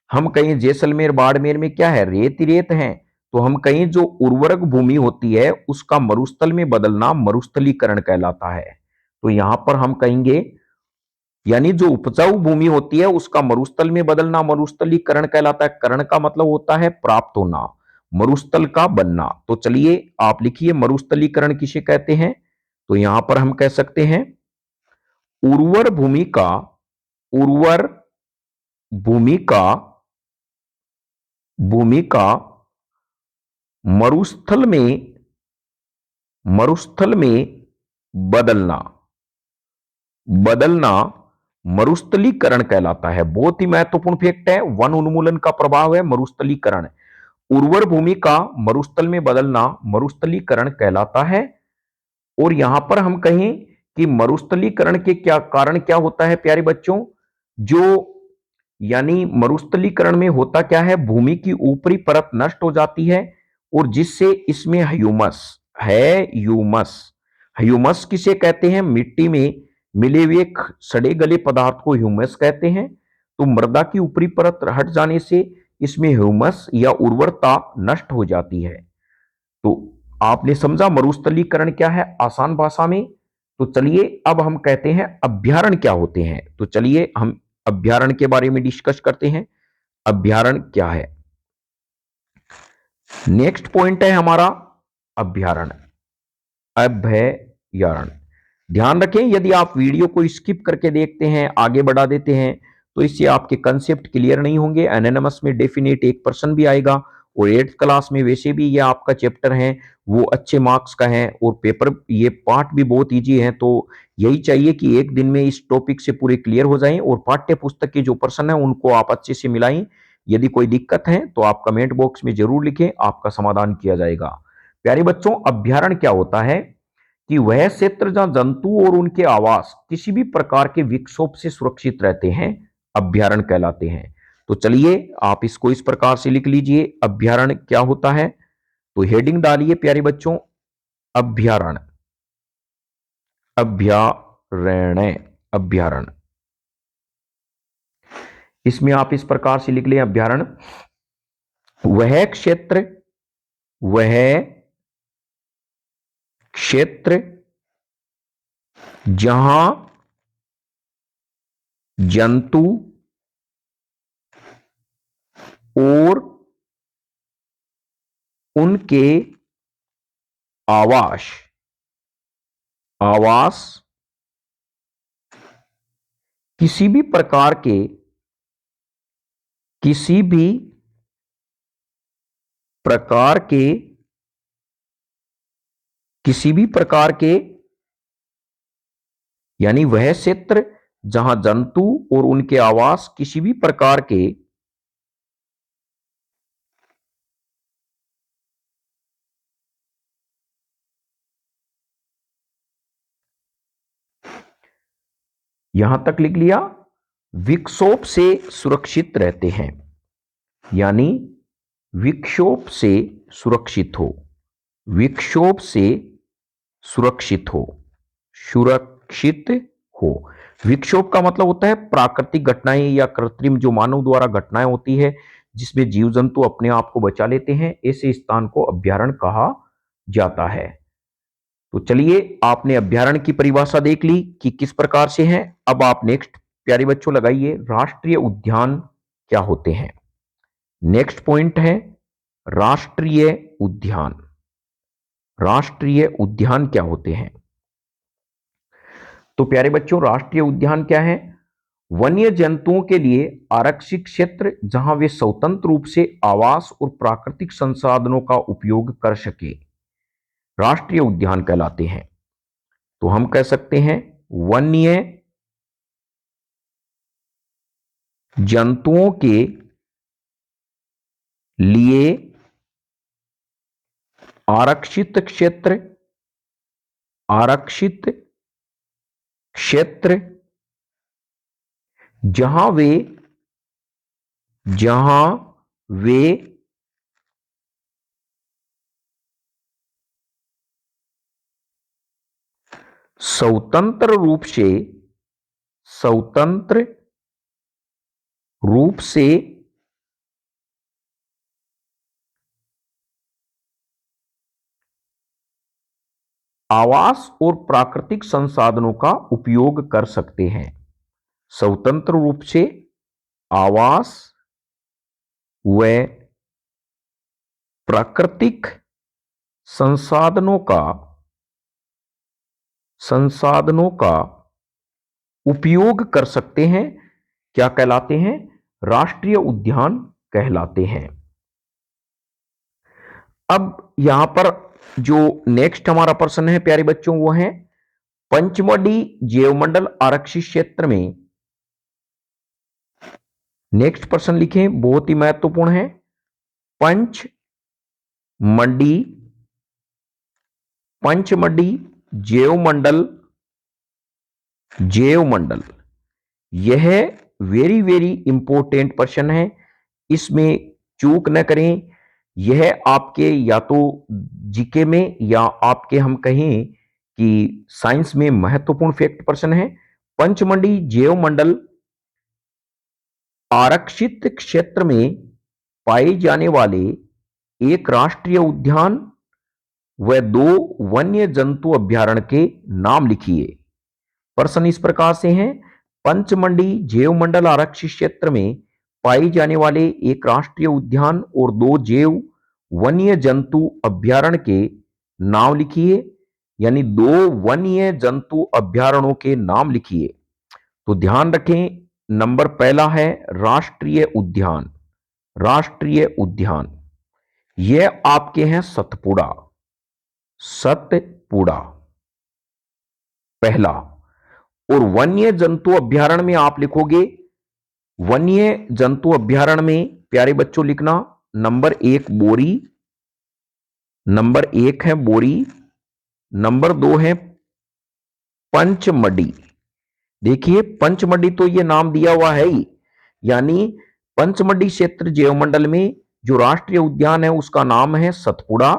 हम कहीं जैसलमेर बाड़मेर में क्या है, रेत ही रेत है, तो हम कहीं जो उर्वरक भूमि होती है उसका मरुस्थल में बदलना मरुस्थलीकरण कहलाता है। तो यहां पर हम कहेंगे यानी जो उपजाऊ भूमि होती है उसका मरुस्थल में बदलना मरुस्थलीकरण कहलाता है। करण का मतलब होता है प्राप्त होना, मरुस्थल का बनना। तो चलिए आप लिखिए मरुस्थलीकरण किसे कहते हैं। तो यहां पर हम कह सकते हैं उर्वर भूमि का, उर्वर भूमि का, भूमि का मरुस्थल में, मरुस्थल में बदलना, बदलना मरुस्थलीकरण कहलाता है। बहुत ही महत्वपूर्ण फैक्ट है, वन उन्मूलन का प्रभाव है मरुस्थलीकरण। उर्वर भूमि का मरुस्थल में बदलना मरुस्थलीकरण कहलाता है। और यहां पर हम कहें कि मरुस्थलीकरण के क्या कारण क्या होता है प्यारे बच्चों, जो यानी मरुस्थलीकरण में होता क्या है, भूमि की ऊपरी परत नष्ट हो जाती है और जिससे इसमें ह्यूमस है, ह्यूमस, ह्यूमस किसे कहते हैं, मिट्टी में मिले हुए सड़े गले पदार्थ को ह्यूमस कहते हैं। तो मृदा की ऊपरी परत हट जाने से इसमें ह्यूमस या उर्वरता नष्ट हो जाती है। तो आपने समझा मरुस्थलीकरण क्या है आसान भाषा में। तो चलिए अब हम कहते हैं अभ्यारण्य क्या होते हैं। तो चलिए हम अभ्यारण्य के बारे में डिस्कस करते हैं। अभ्यारण्य क्या है, नेक्स्ट पॉइंट है हमारा अभ्यारण्य, अभ्यारण्य। ध्यान रखें यदि आप वीडियो को स्किप करके देखते हैं, आगे बढ़ा देते हैं, तो इससे आपके कंसेप्ट क्लियर नहीं होंगे। एनएनएमएस में डेफिनेट 1% भी आएगा और 8th क्लास में वैसे भी ये आपका चैप्टर है वो अच्छे मार्क्स का है और पेपर ये पार्ट भी बहुत इजी है। तो यही चाहिए कि एक दिन में इस टॉपिक से पूरे क्लियर हो जाएं और पाठ्य पुस्तक के जो प्रश्न है उनको आप अच्छे से मिलाएं। यदि कोई दिक्कत है तो आप कमेंट बॉक्स में जरूर लिखें, आपका समाधान किया जाएगा। प्यारे बच्चों अभ्यारण्य क्या होता है कि वह क्षेत्र जहां जंतु और उनके आवास किसी भी प्रकार के विक्षोभ से सुरक्षित रहते हैं अभ्यारण्य कहलाते हैं। तो चलिए आप इसको इस प्रकार से लिख लीजिए, अभ्यारण्य क्या होता है। तो हेडिंग डालिए प्यारे बच्चों, अभ्यारण्य, अभ्यारण्य, अभ्यारण्य। इसमें आप इस प्रकार से लिख लें अभ्यारण्य, वह क्षेत्र, वह क्षेत्र जहां जंतु और उनके आवास, आवास किसी भी प्रकार के, किसी भी प्रकार के, किसी भी प्रकार के यानी वह क्षेत्र जहां जंतु और उनके आवास किसी भी प्रकार के यहां तक लिख लिया, विक्षोभ से सुरक्षित रहते हैं, यानी विक्षोभ से सुरक्षित हो, विक्षोभ से सुरक्षित हो, सुरक्षित हो। विक्षोभ का मतलब होता है प्राकृतिक घटनाएं या कृत्रिम जो मानव द्वारा घटनाएं होती है जिसमें जीव जंतु अपने आप को बचा लेते हैं, ऐसे स्थान को अभ्यारण्य कहा जाता है। तो चलिए आपने अभ्यारण्य की परिभाषा देख ली कि किस प्रकार से है। अब आप नेक्स्ट प्यारे बच्चों लगाइए, राष्ट्रीय उद्यान क्या होते हैं। नेक्स्ट पॉइंट है राष्ट्रीय उद्यान, राष्ट्रीय उद्यान क्या होते हैं। तो प्यारे बच्चों, राष्ट्रीय उद्यान क्या है? वन्य जंतुओं के लिए आरक्षित क्षेत्र जहां वे स्वतंत्र रूप से आवास और प्राकृतिक संसाधनों का उपयोग कर सके, राष्ट्रीय उद्यान कहलाते हैं। तो हम कह सकते हैं वन्य जंतुओं के लिए आरक्षित क्षेत्र, आरक्षित क्षेत्र जहां वे स्वतंत्र रूप से आवास और प्राकृतिक संसाधनों का उपयोग कर सकते हैं। स्वतंत्र रूप से आवास व प्राकृतिक संसाधनों का उपयोग कर सकते हैं, क्या कहलाते हैं? राष्ट्रीय उद्यान कहलाते हैं। अब यहां पर जो नेक्स्ट हमारा प्रश्न है प्यारे बच्चों, वो है पंचमढ़ी जैवमंडल आरक्षित क्षेत्र में। नेक्स्ट प्रश्न लिखें, बहुत ही महत्वपूर्ण है। पंचमढ़ी जैवमंडल यह वेरी वेरी इंपॉर्टेंट प्रश्न है, इसमें चूक न करें। यह आपके या तो जीके में या आपके हम कहें कि साइंस में महत्वपूर्ण फैक्ट प्रश्न है। पंचमढ़ी जैवमंडल आरक्षित क्षेत्र में पाए जाने वाले एक राष्ट्रीय उद्यान व 2 वन्य जंतु अभयारण्य के नाम लिखिए। प्रश्न इस प्रकार से हैं, पंचमढ़ी जैवमंडल आरक्षित क्षेत्र में पाए जाने वाले एक राष्ट्रीय उद्यान और 2 जैव वन्य जंतु अभयारण्य के नाम लिखिए, यानी 2 वन्य जंतु अभयारण्यों के नाम लिखिए। तो ध्यान रखें, नंबर पहला है राष्ट्रीय उद्यान। राष्ट्रीय उद्यान यह आपके हैं सतपुड़ा पहला। और वन्य जंतु अभयारण्य में आप लिखोगे, वन्य जंतु अभयारण्य में प्यारे बच्चों लिखना नंबर 1 बोरी, नंबर 1 है बोरी, नंबर 2 है पंचमढ़ी। देखिए पंचमढ़ी तो ये नाम दिया हुआ है ही, यानी पंचमढ़ी क्षेत्र जैवमंडल में जो राष्ट्रीय उद्यान है उसका नाम है सतपुड़ा,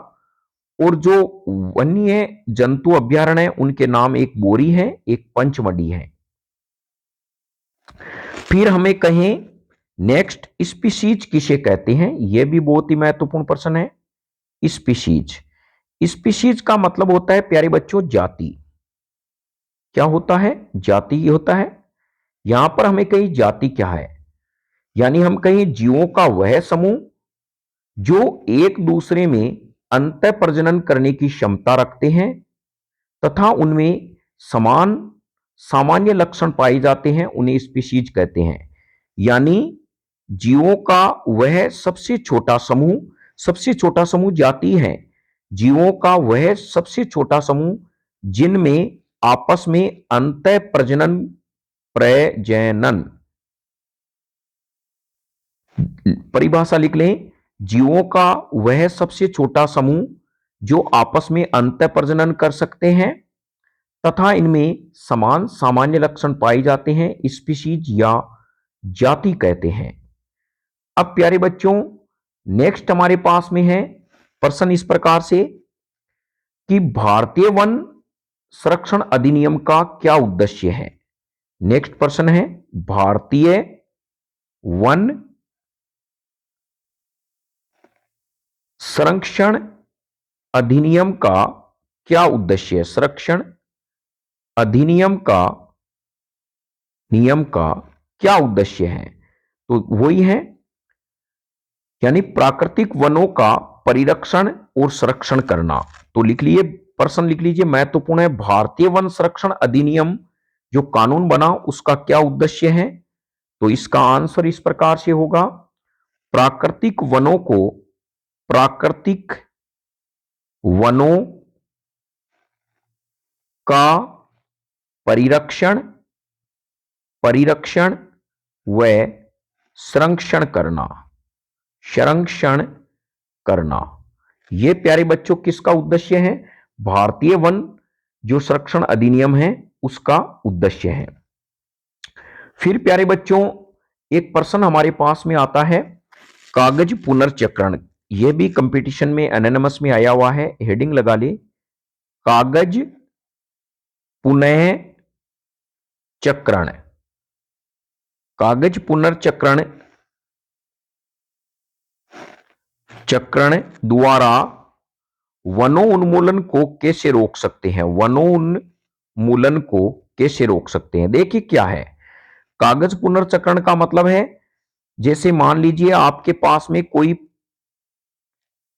और जो वन्य जंतु अभयारण्य है उनके नाम एक बोरी है, एक पंचमढ़ी है। फिर हमें कहें नेक्स्ट स्पीशीज किसे कहते हैं, यह भी बहुत ही महत्वपूर्ण प्रश्न है। स्पीशीज का मतलब होता है प्यारे बच्चों जाति। क्या होता है? जाति ही होता है। यहां पर हमें कहीं जाति क्या है, यानी हम कहीं जीवों का वह समूह जो एक दूसरे में अंतः प्रजनन करने की क्षमता रखते हैं तथा उनमें सामान्य लक्षण पाए जाते हैं, उन्हें स्पीशीज कहते हैं। यानी जीवों का वह सबसे छोटा समूह जाति है। जीवों का वह सबसे छोटा समूह जिनमें आपस में अंतः प्रजनन परिभाषा लिख लें, जीवों का वह सबसे छोटा समूह जो आपस में अंतः प्रजनन कर सकते हैं तथा इनमें सामान्य लक्षण पाए जाते हैं, स्पीशीज या जाति कहते हैं। अब प्यारे बच्चों नेक्स्ट हमारे पास में है प्रश्न इस प्रकार से कि भारतीय वन संरक्षण अधिनियम का क्या उद्देश्य है। नेक्स्ट प्रश्न है भारतीय वन संरक्षण अधिनियम का क्या उद्देश्य है। संरक्षण अधिनियम का क्या उद्देश्य है, तो वही है यानी प्राकृतिक वनों का परिरक्षण और संरक्षण करना। तो लिख लीजिए, प्रश्न लिख लीजिए, महत्वपूर्ण है भारतीय वन संरक्षण अधिनियम जो कानून बना उसका क्या उद्देश्य है? तो इसका आंसर इस प्रकार से होगा, प्राकृतिक वनों का परिरक्षण परिरक्षण व संरक्षण करना। यह प्यारे बच्चों किसका उद्देश्य है? भारतीय वन जो संरक्षण अधिनियम है उसका उद्देश्य है। फिर प्यारे बच्चों एक प्रश्न हमारे पास में आता है, कागज पुनर्चक्रण। यह भी कंपटीशन में एनोनिमस में आया हुआ है, हेडिंग लगा ले, कागज पुनः चक्रण। कागज पुनर्चक्रण द्वारा वनोन्मूलन को कैसे रोक सकते हैं? वनोन्मूलन को कैसे रोक सकते हैं? देखिए क्या है कागज पुनर्चक्रण का मतलब है, जैसे मान लीजिए आपके पास में कोई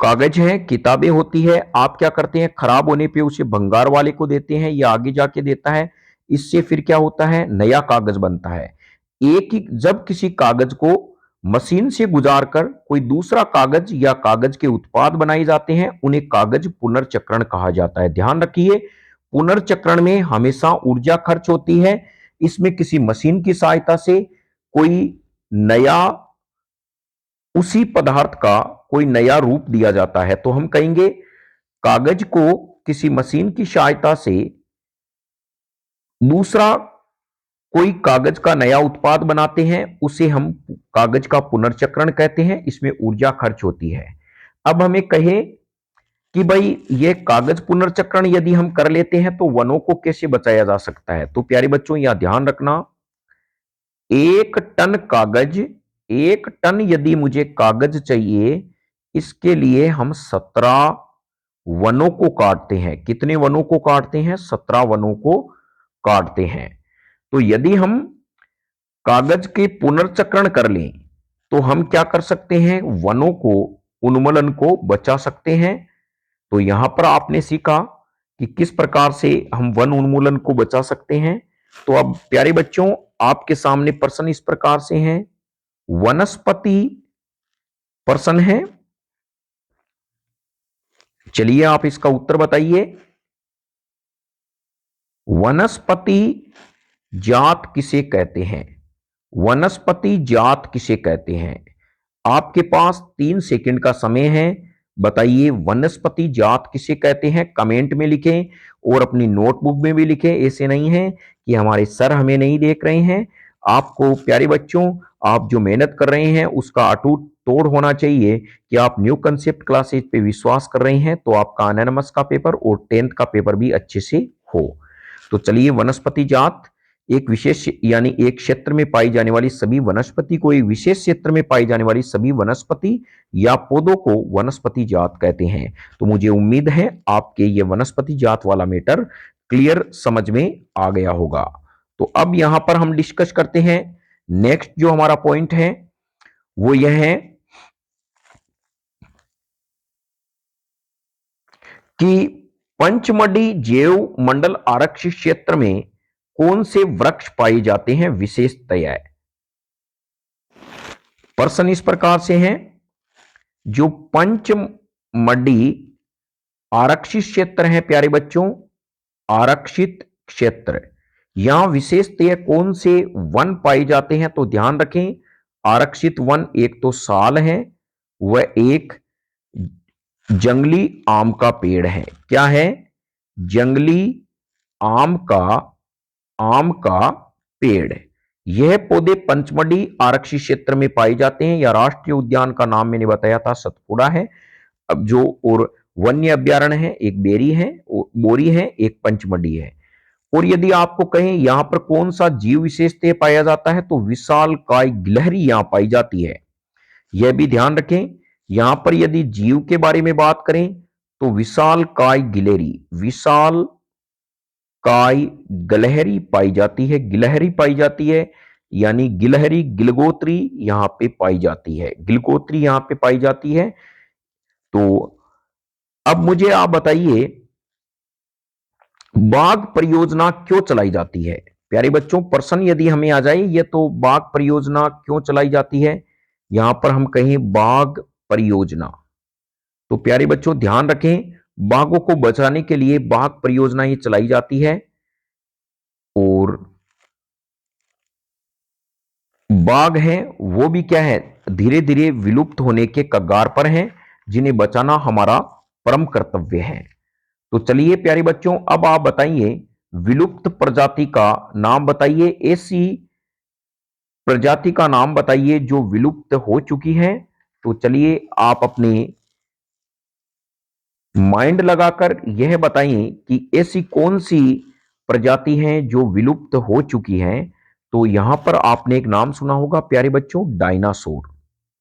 कागज है, किताबें होती है, आप क्या करते हैं, खराब होने पे उसे भंगार वाले को देते हैं या आगे जाके देता है, इससे फिर क्या होता है, नया कागज बनता है। एक ही जब किसी कागज को मशीन से गुजारकर कोई दूसरा कागज या कागज के उत्पाद बनाए जाते हैं, उन्हें कागज पुनर्चक्रण कहा जाता है। ध्यान रखिए, पुनर्चक्रण में हमेशा ऊर्जा खर्च होती है। इसमें किसी मशीन की सहायता से कोई नया, उसी पदार्थ का कोई नया रूप दिया जाता है। तो हम कहेंगे कागज को किसी मशीन की सहायता से दूसरा कोई कागज का नया उत्पाद बनाते हैं, उसे हम कागज का पुनर्चक्रण कहते हैं। इसमें ऊर्जा खर्च होती है। अब हमें कहे कि भाई ये कागज पुनर्चक्रण यदि हम कर लेते हैं तो वनों को कैसे बचाया जा सकता है? तो प्यारे बच्चों यहां ध्यान रखना, एक टन यदि मुझे कागज चाहिए, इसके लिए हम 17 वनों को काटते हैं। कितने वनों को काटते हैं? 17 वनों को काटते हैं। तो यदि हम कागज के पुनर्चक्रण कर लें तो हम क्या कर सकते हैं, वनों को, उन्मूलन को बचा सकते हैं। तो यहां पर आपने सीखा कि किस प्रकार से हम वन उन्मूलन को बचा सकते हैं। तो अब प्यारे बच्चों आपके सामने प्रश्न इस प्रकार से हैं, वनस्पति प्रश्न है, चलिए आप इसका उत्तर बताइए। वनस्पति जात किसे कहते हैं? वनस्पति जात किसे कहते हैं? आपके पास 3 सेकंड का समय है, बताइए वनस्पति जात किसे कहते हैं? कमेंट में लिखें और अपनी नोटबुक में भी लिखें। ऐसे नहीं है कि हमारे सर हमें नहीं देख रहे हैं। आपको प्यारे बच्चों, आप जो मेहनत कर रहे हैं उसका अटूट तोड़ होना चाहिए कि आप न्यू कंसेप्ट क्लासेज पे विश्वास कर रहे हैं, तो आपका एनोनिमस का पेपर और 10th का पेपर भी अच्छे से हो। तो चलिए, वनस्पति जात एक विशेष यानी एक क्षेत्र में पाई जाने वाली सभी वनस्पति को, एक विशेष क्षेत्र में पाई जाने वाली सभी वनस्पति या पौधों को वनस्पति जात कहते हैं। तो मुझे उम्मीद है आपके ये वनस्पति जात वाला मैटर क्लियर समझ में आ गया होगा। तो अब यहां पर हम डिस्कस करते हैं नेक्स्ट जो हमारा पॉइंट है वो यह है कि पंचमढ़ी जैव मंडल आरक्षित क्षेत्र में कौन से वृक्ष पाए जाते हैं विशेषतया? प्रश्न इस प्रकार से है, जो पंचमढ़ी आरक्षित क्षेत्र है प्यारे बच्चों, आरक्षित क्षेत्र, यहां विशेषतः कौन से वन पाए जाते हैं? तो ध्यान रखें, आरक्षित वन एक तो साल है, वह एक जंगली आम का पेड़ है। क्या है? जंगली आम का पेड़। यह पौधे पंचमढ़ी आरक्षित क्षेत्र में पाए जाते हैं। या राष्ट्रीय उद्यान का नाम मैंने बताया था सतपुड़ा है। अब जो और वन्य अभ्यारण्य है, एक बेरी है, बोरी है, एक पंचमढ़ी है। और यदि आपको कहें यहां पर कौन सा जीव विशेषतः पाया जाता है, तो विशालकाय गिलहरी यहां पाई जाती है। यह भी ध्यान रखें, यहां पर यदि जीव के बारे में बात करें तो विशालकाय गिलहरी पाई जाती है, गिलहरी पाई जाती है, यानी गिलहरी गिलगोत्री यहां पे पाई जाती है, गिलगोत्री यहां पे पाई जाती है। तो अब मुझे आप बताइए, बाघ परियोजना क्यों चलाई जाती है? प्यारे बच्चों प्रश्न यदि हमें आ जाए ये तो बाघ परियोजना क्यों चलाई जाती है, यहां पर हम कहें बाघ परियोजना, तो प्यारे बच्चों ध्यान रखें बाघों को बचाने के लिए बाघ परियोजना ये चलाई जाती है। और बाघ हैं वो भी क्या है, धीरे धीरे विलुप्त होने के कगार पर हैं, जिन्हें बचाना हमारा परम कर्तव्य है। तो चलिए प्यारे बच्चों अब आप बताइए विलुप्त प्रजाति का नाम बताइए, ऐसी प्रजाति का नाम बताइए जो विलुप्त हो चुकी है। तो चलिए आप अपने माइंड लगाकर यह बताइए कि ऐसी कौन सी प्रजाति है जो विलुप्त हो चुकी है। तो यहां पर आपने एक नाम सुना होगा प्यारे बच्चों, डायनासोर।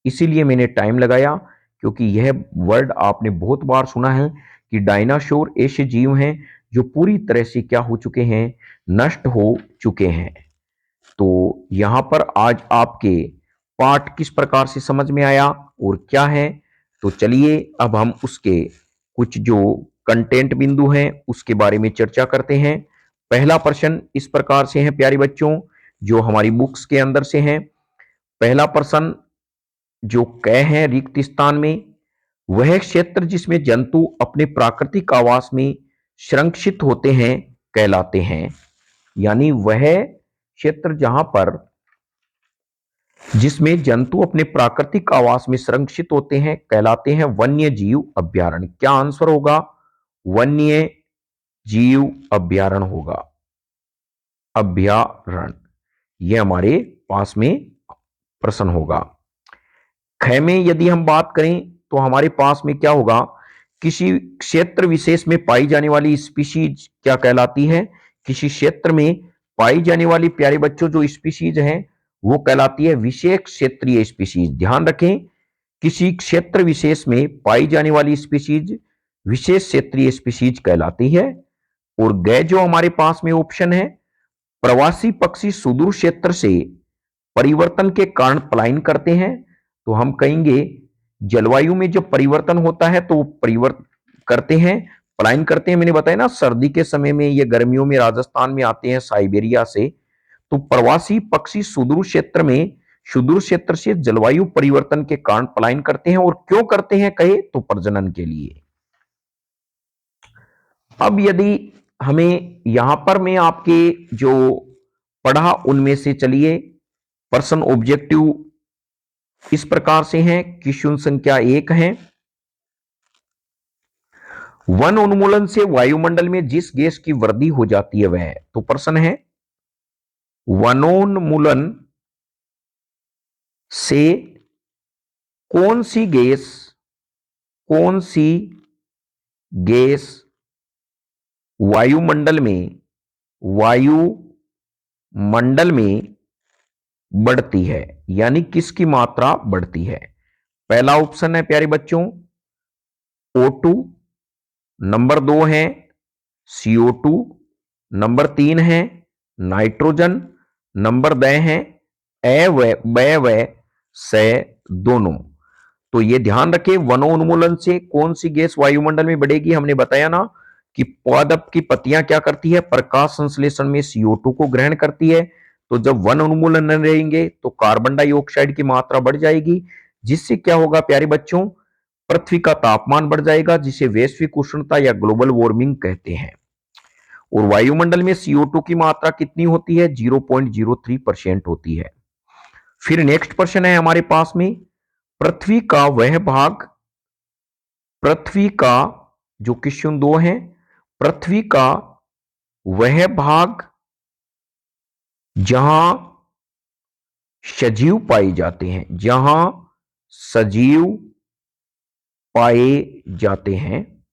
इसीलिए मैंने टाइम लगाया क्योंकि यह वर्ड आपने बहुत बार सुना है कि डायनासोर ऐसे जीव हैं जो पूरी तरह से क्या हो चुके हैं, नष्ट हो चुके हैं। तो यहां पर आज आपके पाठ किस प्रकार से समझ में आया और क्या है, तो चलिए अब हम उसके कुछ जो कंटेंट बिंदु हैं उसके बारे में चर्चा करते हैं। पहला प्रश्न इस प्रकार से है प्यारे बच्चों, जो हमारी बुक्स के अंदर से है। पहला प्रश्न जो क है रिक्त स्थान में, वह क्षेत्र जिसमें जंतु अपने प्राकृतिक आवास में संरक्षित होते हैं कहलाते हैं। यानी वह क्षेत्र जहां पर जिसमें जंतु अपने प्राकृतिक आवास में संरक्षित होते हैं कहलाते हैं वन्य जीव अभ्यारण्य। क्या आंसर होगा, वन्य जीव अभ्यारण्य होगा, अभ्यारण्य यह हमारे पास में प्रश्न होगा। ख में यदि हम बात करें तो हमारे पास में क्या होगा, किसी क्षेत्र विशेष में पाई जाने वाली स्पीशीज क्या कहलाती है, किसी क्षेत्र में पाई जाने वाली प्यारे बच्चों जो स्पीशीज है वो कहलाती है विशेष क्षेत्रीय स्पीशीज। ध्यान रखें किसी क्षेत्र विशेष में पाई जाने वाली स्पीशीज विशेष क्षेत्रीय स्पीशीज कहलाती है। और ग जो हमारे पास में ऑप्शन है, प्रवासी पक्षी सुदूर क्षेत्र से परिवर्तन के कारण पलायन करते हैं। तो हम कहेंगे जलवायु में जब परिवर्तन होता है तो परिवर्तन करते हैं, पलायन करते हैं। मैंने बताया ना सर्दी के समय में ये गर्मियों में राजस्थान में आते हैं साइबेरिया से। तो प्रवासी पक्षी सुदूर क्षेत्र से जलवायु परिवर्तन के कारण पलायन करते हैं। और क्यों करते हैं कहे तो प्रजनन के लिए। अब यदि हमें यहां पर मैं आपके जो पढ़ा उनमें से चलिए प्रश्न ऑब्जेक्टिव इस प्रकार से हैं। क्वेश्चन संख्या 1 है, वन उन्मूलन से वायुमंडल में जिस गैस की वृद्धि हो जाती है वह, तो प्रश्न है वनोन्मूलन से कौन सी गैस वायुमंडल में बढ़ती है, यानी किसकी मात्रा बढ़ती है। पहला ऑप्शन है प्यारे बच्चों O2, नंबर 2 है CO2, नंबर 3 है नाइट्रोजन, नंबर 2 है से दोनों। तो ये ध्यान रखें वनोन्मूलन से कौन सी गैस वायुमंडल में बढ़ेगी। हमने बताया ना कि पादप की पत्तियां क्या करती है, प्रकाश संश्लेषण में CO2 को ग्रहण करती है। तो जब वन उन्मूलन न रहेंगे तो कार्बन डाइऑक्साइड की मात्रा बढ़ जाएगी, जिससे क्या होगा प्यारे बच्चों, पृथ्वी का तापमान बढ़ जाएगा, जिसे वैश्विक उष्णता या ग्लोबल वार्मिंग कहते हैं। और वायुमंडल में CO2 की मात्रा कितनी होती है, 0.03% होती है। फिर नेक्स्ट प्रश्न है हमारे पास में, पृथ्वी का जो क्वेश्चन 2 है, पृथ्वी का वह भाग जहां सजीव पाए जाते हैं, जहां सजीव पाए जाते हैं।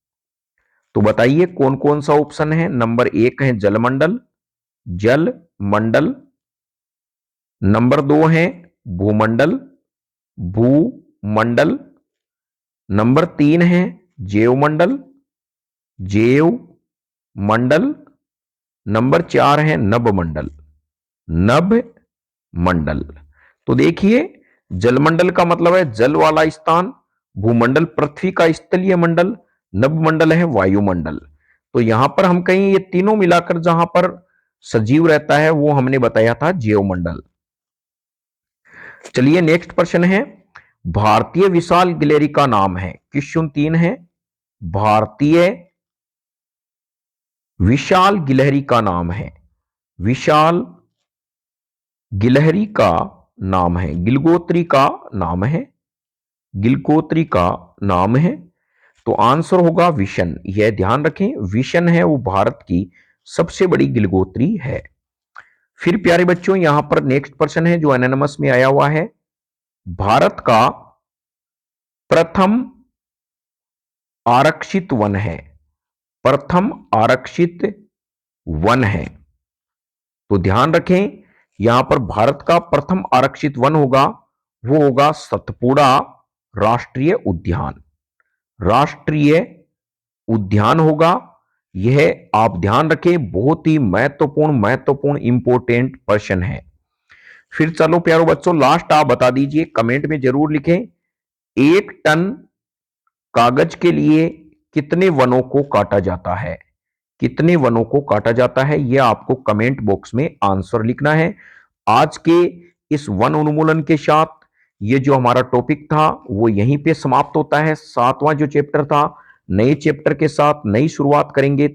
तो बताइए कौन कौन सा ऑप्शन है। नंबर 1 है जलमंडल, नंबर 2 है भूमंडल, नंबर 3 है जैवमंडल, नंबर 4 है नभमंडल। तो देखिए जलमंडल का मतलब है जल वाला स्थान, भूमंडल पृथ्वी का स्थलीय मंडल, नभमंडल है वायुमंडल। तो यहां पर हम कहीं ये तीनों मिलाकर जहां पर सजीव रहता है वो हमने बताया था जैवमंडल। चलिए नेक्स्ट प्रश्न है, भारतीय विशाल गिलहरी का नाम है, क्वेश्चन 3 है, भारतीय विशाल गिलहरी का नाम है, विशाल गिलहरी का नाम है, गिलगोत्री का नाम है, गिलगोत्री का नाम है, तो आंसर होगा विशन। यह ध्यान रखें, विशन है वो भारत की सबसे बड़ी गिलगोत्री है। फिर प्यारे बच्चों यहां पर नेक्स्ट प्रश्न है जो एनोनिमस में आया हुआ है, भारत का प्रथम आरक्षित वन है, प्रथम आरक्षित वन है, तो ध्यान रखें यहां पर भारत का प्रथम आरक्षित वन होगा वो होगा सतपुड़ा राष्ट्रीय उद्यान, राष्ट्रीय उद्यान होगा। यह आप ध्यान रखें, बहुत ही महत्वपूर्ण इंपोर्टेंट प्रश्न है। फिर चलो प्यारो बच्चों लास्ट आप बता दीजिए, कमेंट में जरूर लिखें, 1 टन कागज के लिए कितने वनों को काटा जाता है, कितने वनों को काटा जाता है, यह आपको कमेंट बॉक्स में आंसर लिखना है। आज के इस वन उन्मूलन के साथ ये जो हमारा टॉपिक था वो यहीं पे समाप्त होता है। 7वां जो चैप्टर था, नए चैप्टर के साथ नई शुरुआत करेंगे।